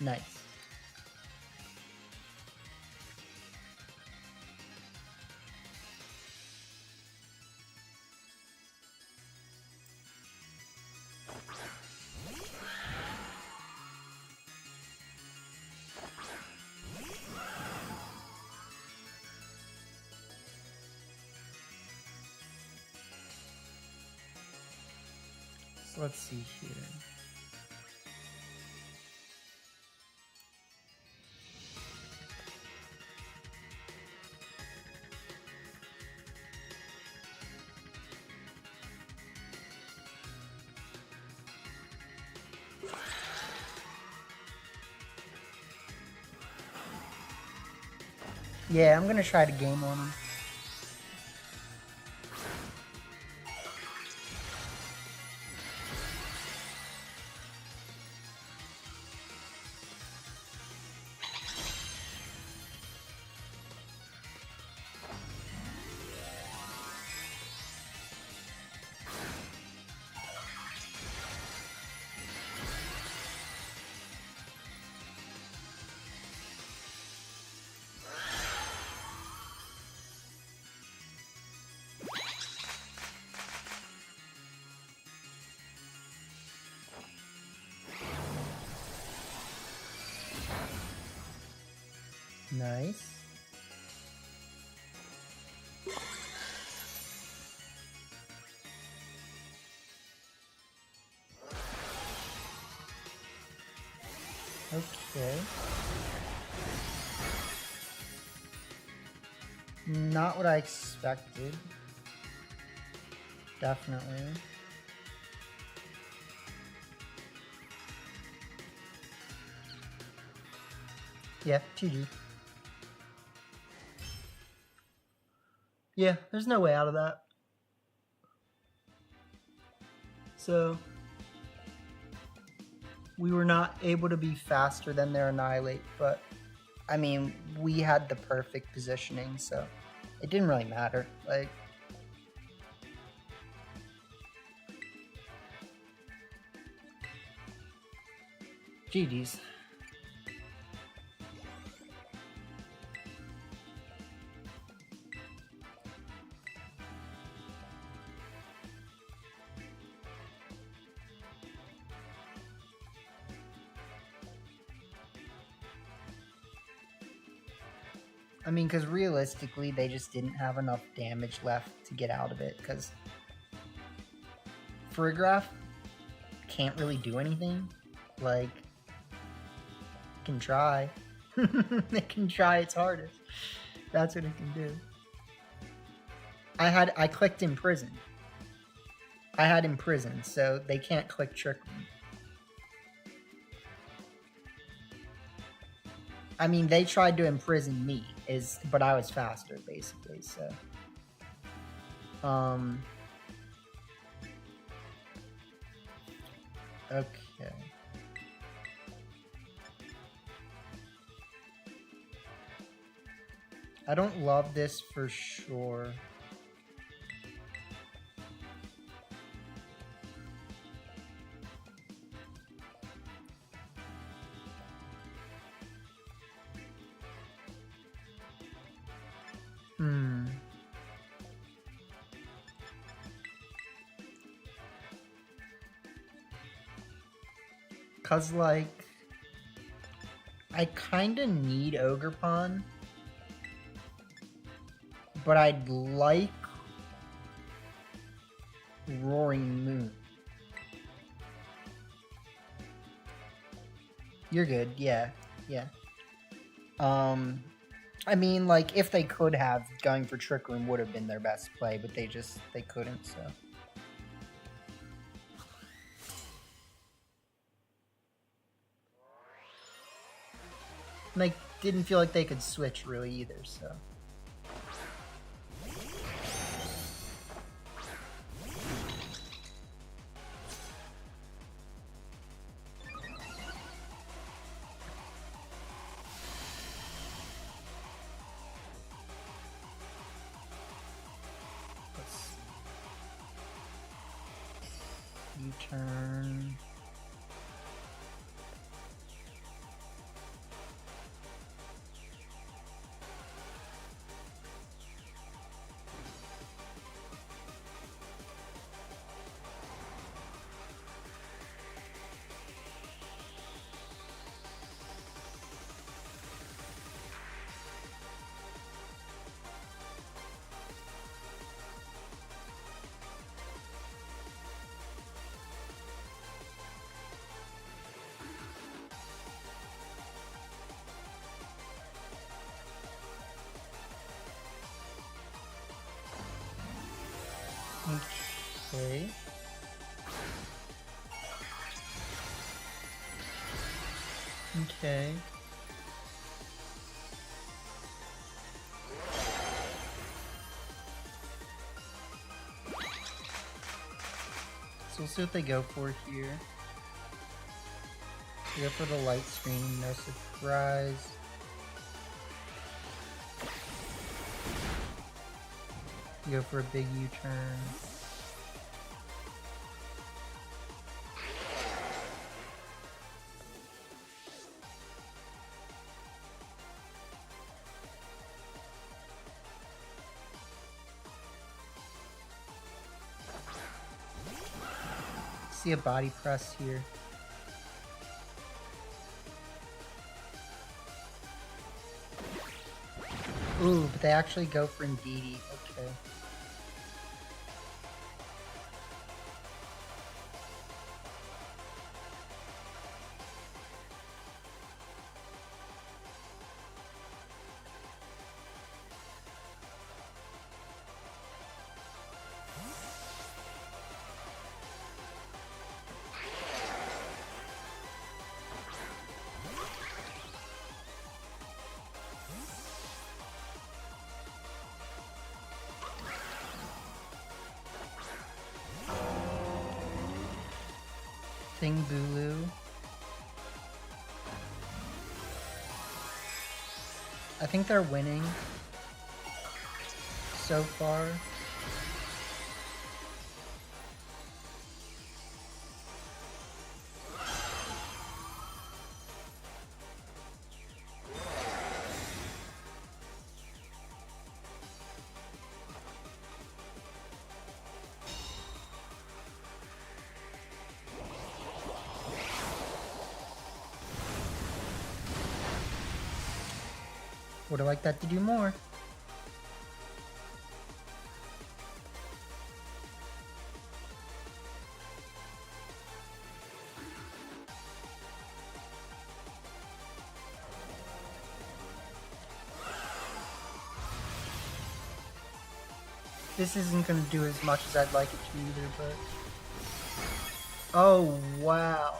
Nice. So let's see here. Yeah, I'm gonna try to game on him. Nice. Okay. Not what I expected. Definitely. Yeah, GG. Yeah, there's no way out of that. So, we were not able to be faster than their Annihilate, but, I mean, we had the perfect positioning, so it didn't really matter. Like, GG's. I mean, because realistically, they just didn't have enough damage left to get out of it, because Farigiraf can't really do anything. Like, it can try. It can try its hardest. That's what it can do. I clicked Imprison. I had Imprison, so they can't click Trick Room. I mean, they tried to imprison me, but I was faster, basically, so. Okay. I don't love this for sure. Cause like, I kinda need Ogerpon, but I'd like Roaring Moon. You're good, yeah, yeah. I mean, like, if they could have, going for Trick Room would have been their best play, but they couldn't, so. And I didn't feel like they could switch really either, so. U-turn. Okay. Okay. So we'll see what they go for here. They go for the light screen, no surprise. You go for a big U-turn. See a body press here. Ooh, but they actually go for Indeedee. Okay. Teambuild. I think they're winning so far. Would have liked that to do more. This isn't going to do as much as I'd like it to either, but... Oh, wow.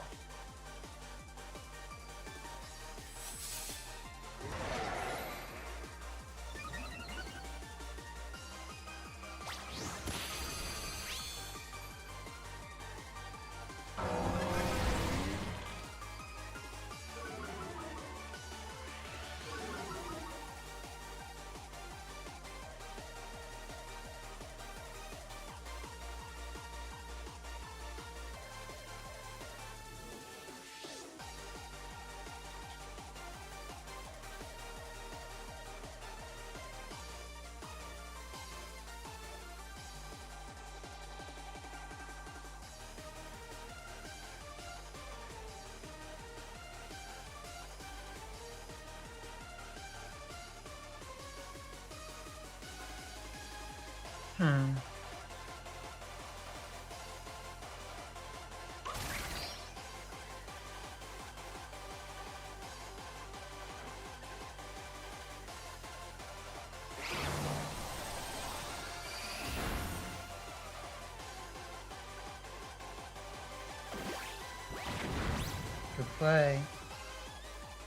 Good play.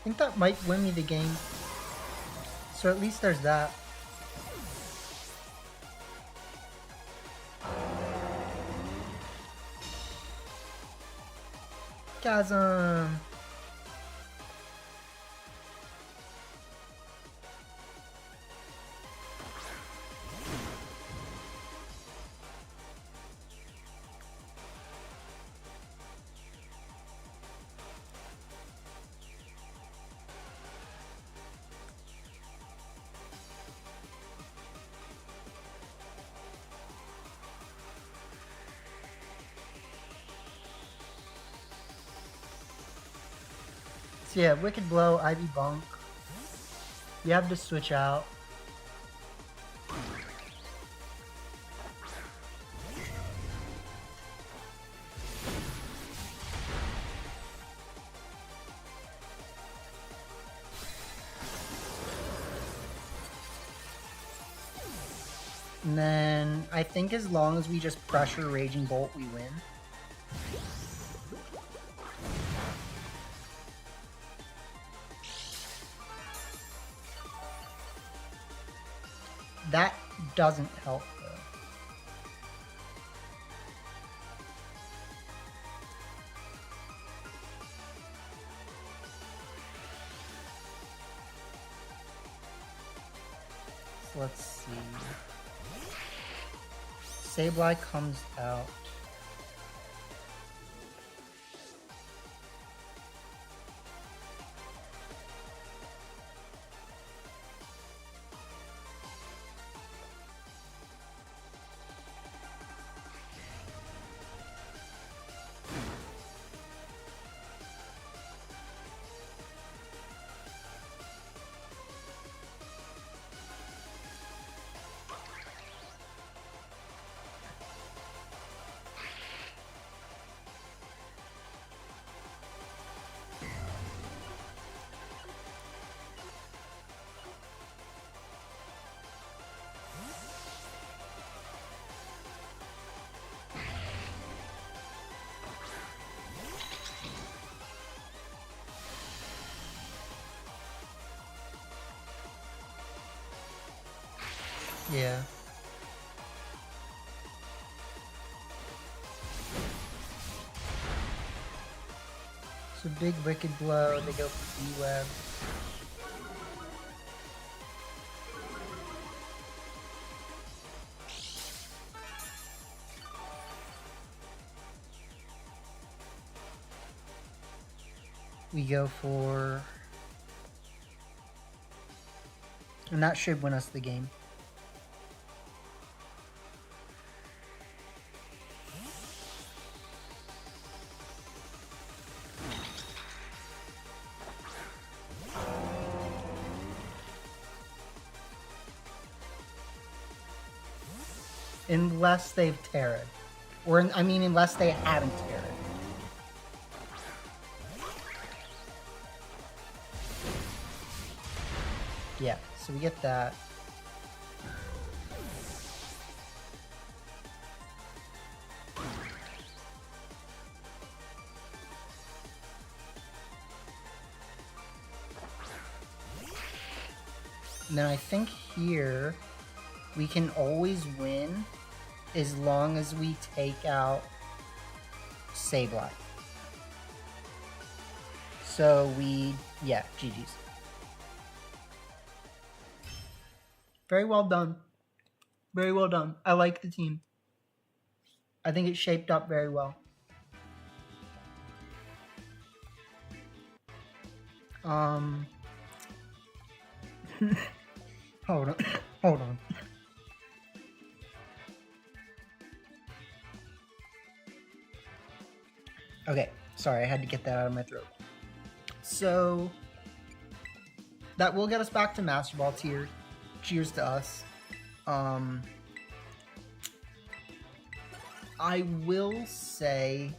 I think that might win me the game. So at least there's that. Chasm! So yeah, Wicked Blow, Ivy Bunk. You have to switch out. And then I think as long as we just pressure Raging Bolt, we win. That doesn't help though. So let's see. Sableye comes out. Yeah. So big Wicked Blow, they go for B-Web. We go for... And that should win us the game. Unless they've Terra'd. Or, I mean, unless they haven't Terra'd. Yeah, so we get that. And then I think here we can always win as long as we take out Sableye. So we, yeah, GG's. Very well done. Very well done. I like the team. I think it shaped up very well. Hold on. Hold on. Okay, sorry, I had to get that out of my throat. So, that will get us back to Master Ball tier. Cheers to us. I will say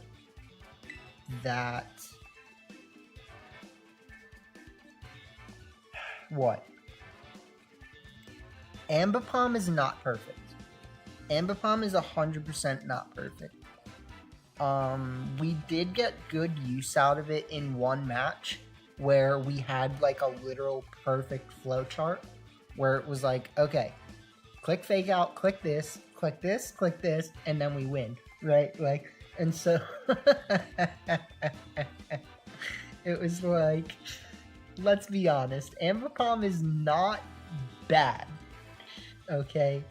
that... What? Ambipom is not perfect. Ambipom is 100% not perfect. We did get good use out of it in one match, where we had like a literal perfect flow chart where it was like, okay, click fake out, click this, and then we win, right? Like, and so it was like, let's be honest, Ambipom is not bad, okay?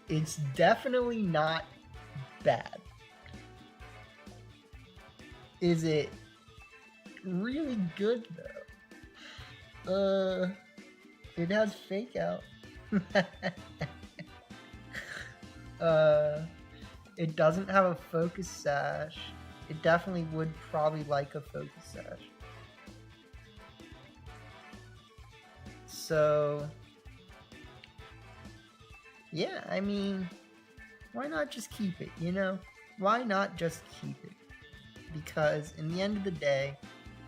It's definitely not bad. Is it really good though? It has fake out. It doesn't have a focus sash. It definitely would probably like a focus sash. So, yeah, I mean, why not just keep it, you know? Why not just keep it? Because in the end of the day,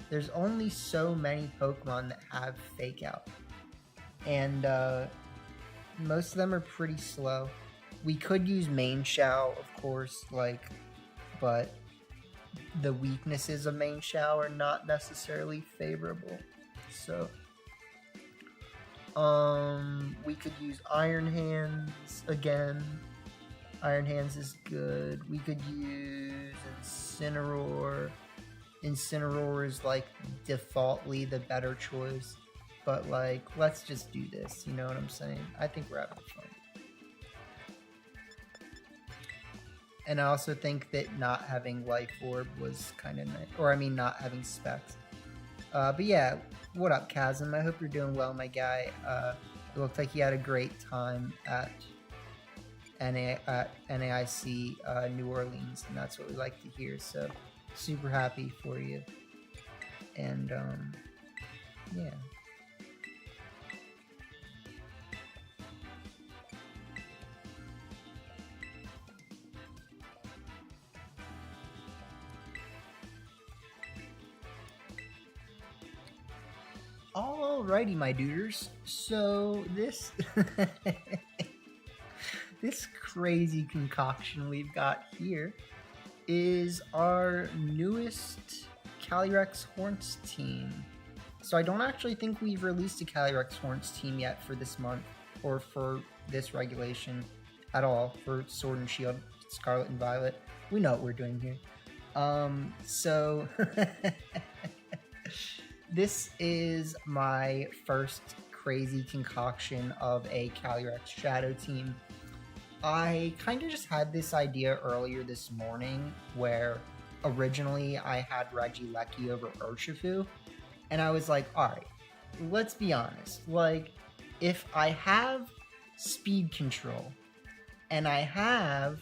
there's only so many Pokemon that have fake out. And most of them are pretty slow. We could use Main Shao, of course, like, but the weaknesses of Main Shao are not necessarily favorable. So, we could use Iron Hands again. Iron Hands is good. We could use Incineroar. Incineroar is like defaultly the better choice. But like, let's just do this, you know what I'm saying? I think we're having fun. And I also think that not having Life Orb was kind of nice. Or I mean, not having Specs. But yeah, what up, Chasm? I hope you're doing well, my guy. It looked like you had a great time at NAIC New Orleans, and that's what we like to hear. So, super happy for you. And, yeah. Alrighty, my duders. So this this crazy concoction we've got here is our newest Calyrex Horns team. So I don't actually think we've released a Calyrex Horns team yet for this month or for this regulation at all for Sword and Shield, Scarlet and Violet. We know what we're doing here. So this is my first crazy concoction of a Calyrex Shadow team. I kind of just had this idea earlier this morning where originally I had Regieleki over Urshifu, and I was like, alright, let's be honest. Like, if I have speed control and I have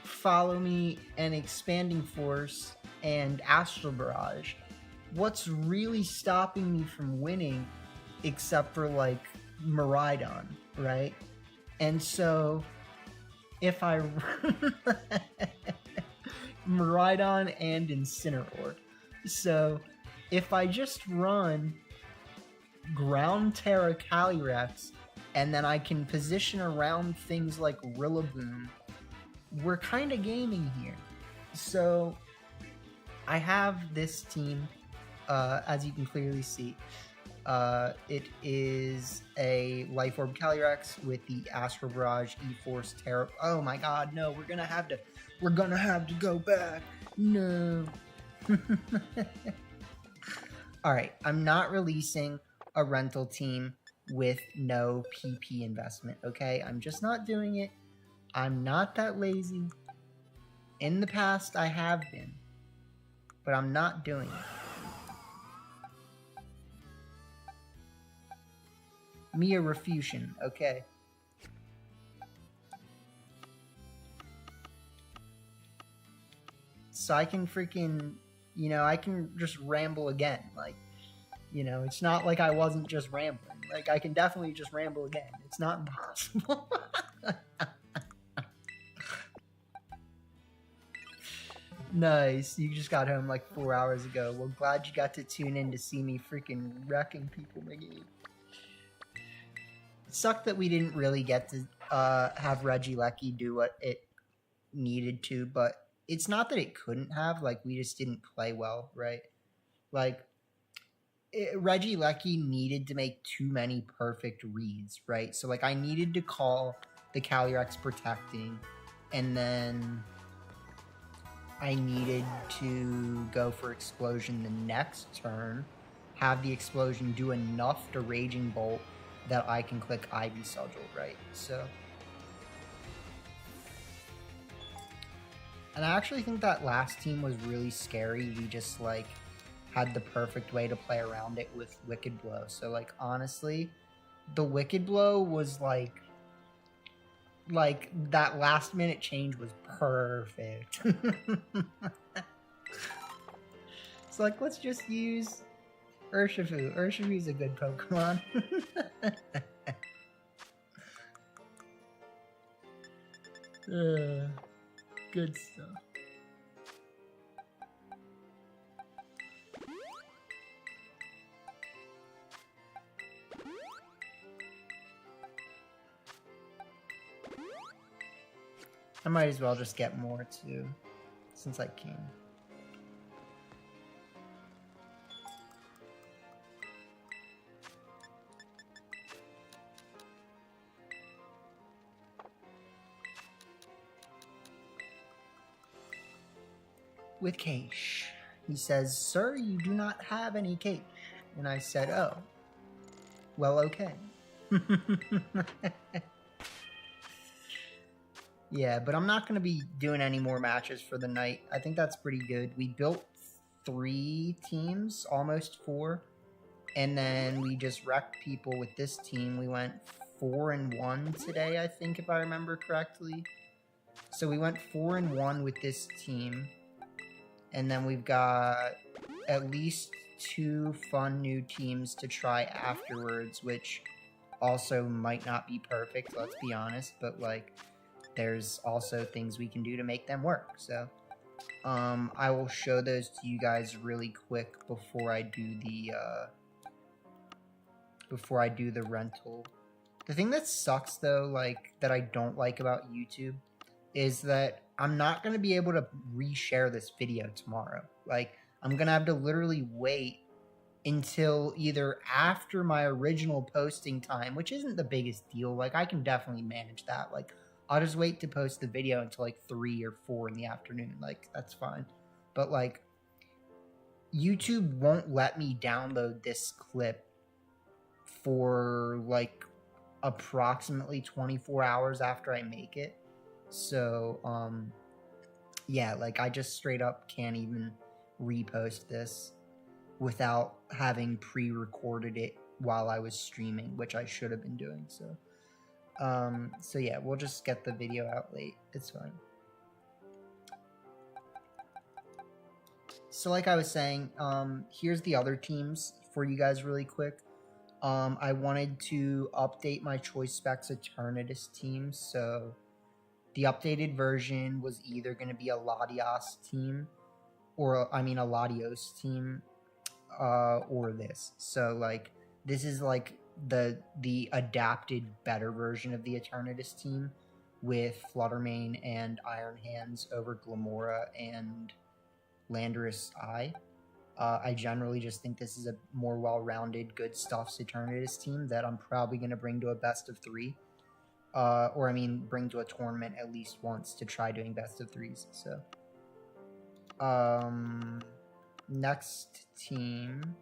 Follow Me and Expanding Force and Astral Barrage, what's really stopping me from winning except for like Miraidon, right? And so if I Miraidon and Incineroar. So if I just run Ground Terra Calyrex and then I can position around things like Rillaboom, we're kind of gaming here. So I have this team. As you can clearly see, it is a Life Orb Calyrex with the Astral Barrage, E-Force, Terra. Oh my god, no, we're gonna have to go back. No. Alright, I'm not releasing a rental team with no PP investment, okay? I'm just not doing it. I'm not that lazy. In the past, I have been. But I'm not doing it. Mia Refusion, okay. So I can freaking, you know, I can just ramble again. Like, you know, it's not like I wasn't just rambling. Like, I can definitely just ramble again. It's not impossible. Nice. You just got home like 4 hours ago. Well, glad you got to tune in to see me freaking wrecking people in the game. It sucked that we didn't really get to have Regieleki do what it needed to, but it's not that it couldn't have. Like, we just didn't play well, right? Like, Reggie Lecky needed to make too many perfect reads, right? So like I needed to call the Calyrex protecting, and then I needed to go for explosion the next turn, have the explosion do enough to Raging Bolt that I can click Ivy Sigil, right? So, and I actually think that last team was really scary. We just like had the perfect way to play around it with Wicked Blow. So like honestly, the Wicked Blow was like that last minute change was perfect. It's like, let's just use Urshifu. Urshifu's a good Pokemon. Good stuff. I might as well just get more too, since I can. With cash. He says, "Sir, you do not have any cash." And I said, "Oh, well, okay." Yeah, but I'm not going to be doing any more matches for the night. I think that's pretty good. We built 3 teams, almost 4. And then we just wrecked people with this team. We went 4-1 today, I think, if I remember correctly. So we went 4-1 with this team. And then we've got at least 2 fun new teams to try afterwards, which also might not be perfect, let's be honest. But, like, there's also things we can do to make them work. So I will show those to you guys really quick before I do the rental. The thing that sucks though, like that I don't like about YouTube, is that I'm not going to be able to reshare this video tomorrow. Like I'm going to have to literally wait until either after my original posting time, which isn't the biggest deal. Like I can definitely manage that. Like I'll just wait to post the video until like 3 or 4 in the afternoon. Like that's fine. But like YouTube won't let me download this clip for like approximately 24 hours after I make it. So yeah, like I just straight up can't even repost this without having pre-recorded it while I was streaming, which I should have been doing. So yeah, we'll just get the video out late. It's fine. So like I was saying, here's the other teams for you guys really quick. I wanted to update my Choice Specs Eternatus team. So the updated version was either going to be a Latios team, or a Latios team, or this. So like this is like the adapted better version of the Eternatus team with Fluttermane and Iron Hands over Glamora and Landorus Eye. I generally just think this is a more well-rounded, good stuffs Eternatus team that I'm probably going to bring to a best of 3. Bring to a tournament at least once to try doing best of 3s. So, next team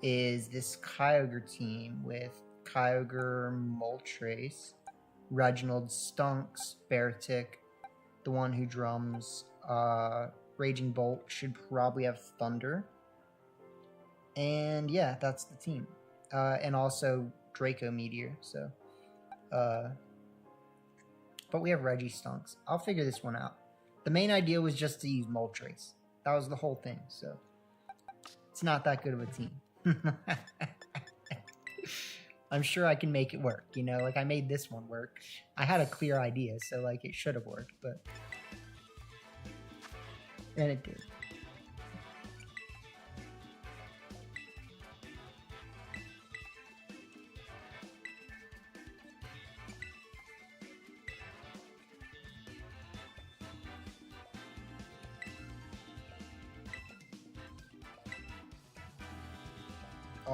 is this Kyogre team with Kyogre, Moltres, Reginald, Stunks, Beartic, the one who drums, Raging Bolt, should probably have Thunder. And yeah, that's the team. And also Draco Meteor, so. But we have Reggie Stunks. I'll figure this one out. The main idea was just to use Moltres. That was the whole thing, so. It's not that good of a team. I'm sure I can make it work, you know? Like, I made this one work. I had a clear idea, so, like, it should have worked, but... And it did.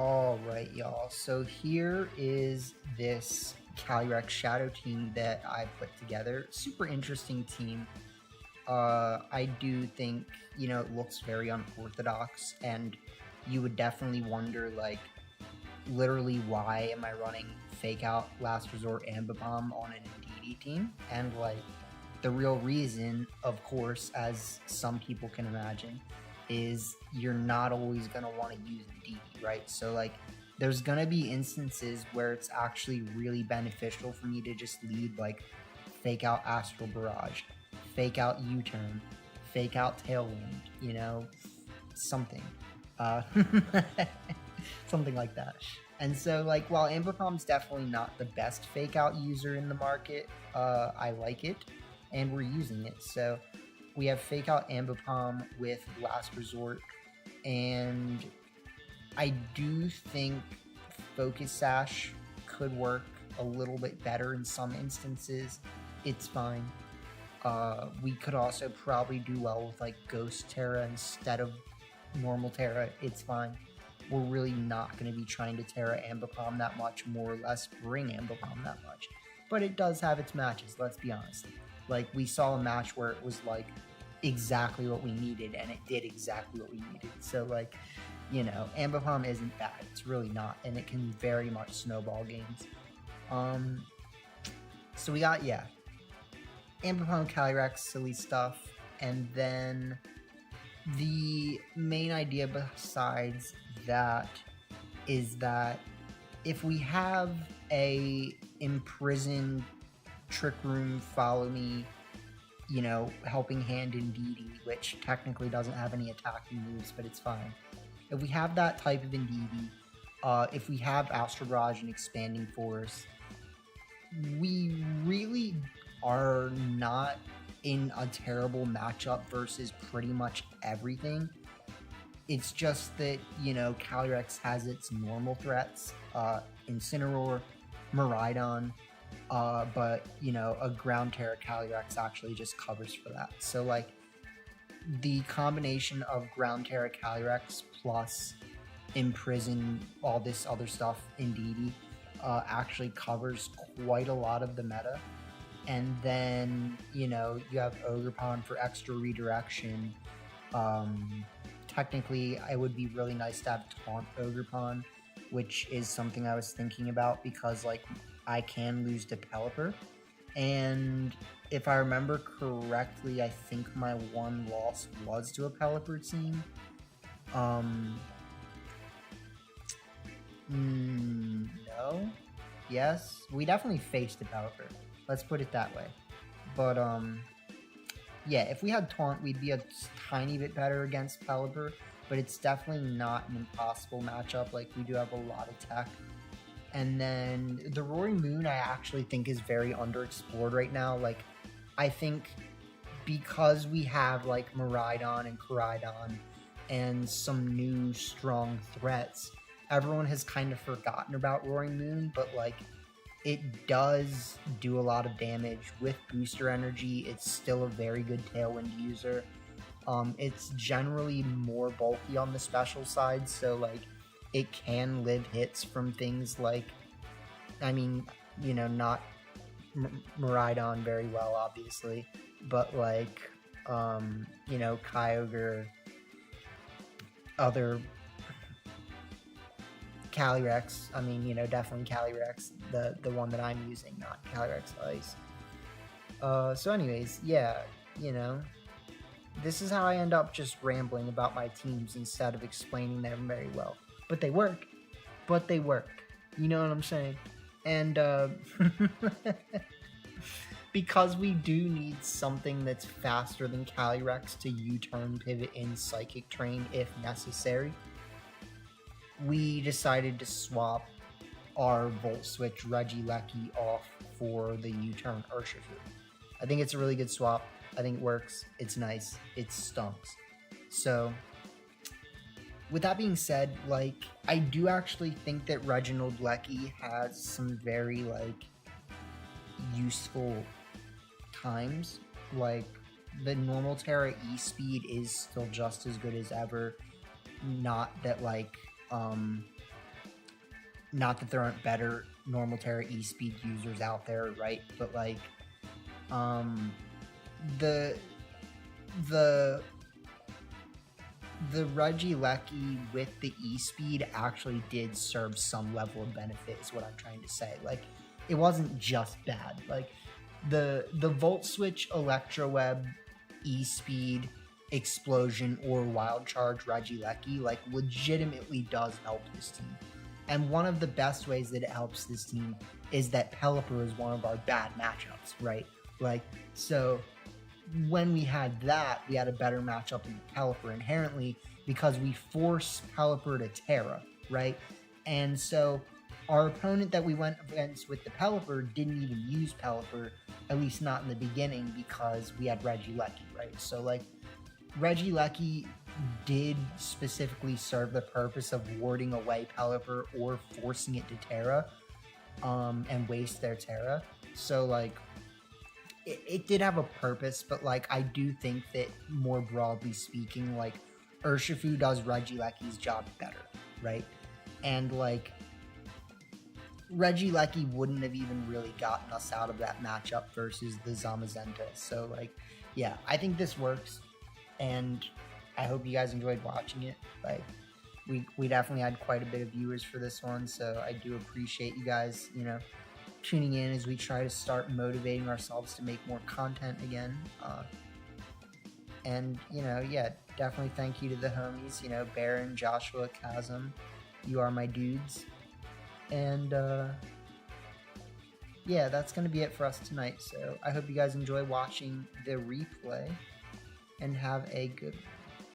Alright, y'all. So here is this Calyrex Shadow team that I put together. Super interesting team. I do think, you know, it looks very unorthodox, and you would definitely wonder, like, literally why am I running Fake Out, Last Resort, Ambipom on an Indeedee team? And, like, the real reason, of course, as some people can imagine, is you're not always going to want to use Indeedee, right? So, like, there's going to be instances where it's actually really beneficial for me to just lead, like, Fake Out Astral Barrage, Fake Out U-Turn, Fake Out Tailwind, you know, something. Something like that. And so, like, while Ambipom's definitely not the best Fake Out user in the market, I like it, and we're using it. So we have Fake Out Ambipom with Last Resort, and I do think Focus Sash could work a little bit better in some instances. It's fine. We could also probably do well with, like, Ghost Terra instead of normal Terra. It's fine. We're really not going to be trying to Terra Ambipom that much, more or less bring Ambipom that much. But it does have its matches, let's be honest. Like, we saw a match where it was, like, exactly what we needed, and it did exactly what we needed. So, like, you know, Ambipom isn't bad. It's really not, and it can very much snowball games. So we got, yeah, Ambipom, Calyrex, silly stuff, and then the main idea besides that is that if we have a imprisoned Trick Room, Follow Me, you know, Helping Hand Indeedee, which technically doesn't have any attacking moves, but it's fine. If we have that type of Indeedee, if we have Astral Barrage and Expanding Force, we really are not in a terrible matchup versus pretty much everything. It's just that, you know, Calyrex has its normal threats, Incineroar, Miraidon, but, you know, a Ground Terra Calyrex actually just covers for that. So, like, the combination of Ground Terra Calyrex plus Imprison, all this other stuff, Indeedee, actually covers quite a lot of the meta. And then, you know, you have Ogerpon for extra redirection. Technically, it would be really nice to have Taunt Ogerpon, which is something I was thinking about because, like, I can lose to Pelipper. And if I remember correctly, I think my one loss was to a Pelipper team. No? Yes? We definitely faced a Pelipper. Let's put it that way. But, yeah, if we had Taunt, we'd be a tiny bit better against Pelipper, but it's definitely not an impossible matchup. Like, we do have a lot of tech. And then the Roaring Moon, I actually think is very underexplored right now. Like, I think because we have, like, Miraidon and Koraidon and some new strong threats, everyone has kind of forgotten about Roaring Moon, but, like, it does do a lot of damage with booster energy. It's still a very good Tailwind user. It's generally more bulky on the special side, so, like, it can live hits from things like, I mean, you know, not Miraidon very well, obviously, but, like, you know, Kyogre, other Calyrex, I mean, you know, definitely Calyrex, the one that I'm using, not Calyrex Ice. So anyways, yeah, you know, this is how I end up just rambling about my teams instead of explaining them very well. But they work. But they work. You know what I'm saying? And, because we do need something that's faster than Calyrex to U-turn, pivot, in Psychic Train if necessary, we decided to swap our Volt Switch Regieleki off for the U-turn Urshifu. I think it's a really good swap. I think it works. It's nice. It stunks. So, with that being said, like, I do actually think that Reginald Lecky has some very, like, useful times. Like, the normal Terra E-Speed is still just as good as ever. Not that, like, not that there aren't better normal Terra E-Speed users out there, right? But like, the Regieleki with the E-Speed actually did serve some level of benefit, is what I'm trying to say. Like, it wasn't just bad. Like, the Volt Switch, Electroweb, E-Speed, Explosion, or Wild Charge Regieleki, like, legitimately does help this team. And one of the best ways that it helps this team is that Pelipper is one of our bad matchups, right? Like, so when we had that, we had a better matchup in Pelipper inherently because we forced Pelipper to Terra, right? And so our opponent that we went against with the Pelipper didn't even use Pelipper, at least not in the beginning, because we had Regieleki, right? So like, Regieleki did specifically serve the purpose of warding away Pelipper or forcing it to Terra, and waste their Terra. So like, it did have a purpose, but like, I do think that more broadly speaking, like, Urshifu does Regieleki's job better, right? And like, Regieleki wouldn't have even really gotten us out of that matchup versus the Zamazenta. So like, yeah, I think this works, and I hope you guys enjoyed watching it. Like, we definitely had quite a bit of viewers for this one, so I do appreciate you guys, you know, tuning in as we try to start motivating ourselves to make more content again. And, you know, yeah, definitely thank you to the homies, you know, Baron, Joshua, Chasm. You are my dudes. And, yeah, that's going to be it for us tonight. So I hope you guys enjoy watching the replay, and have a good one.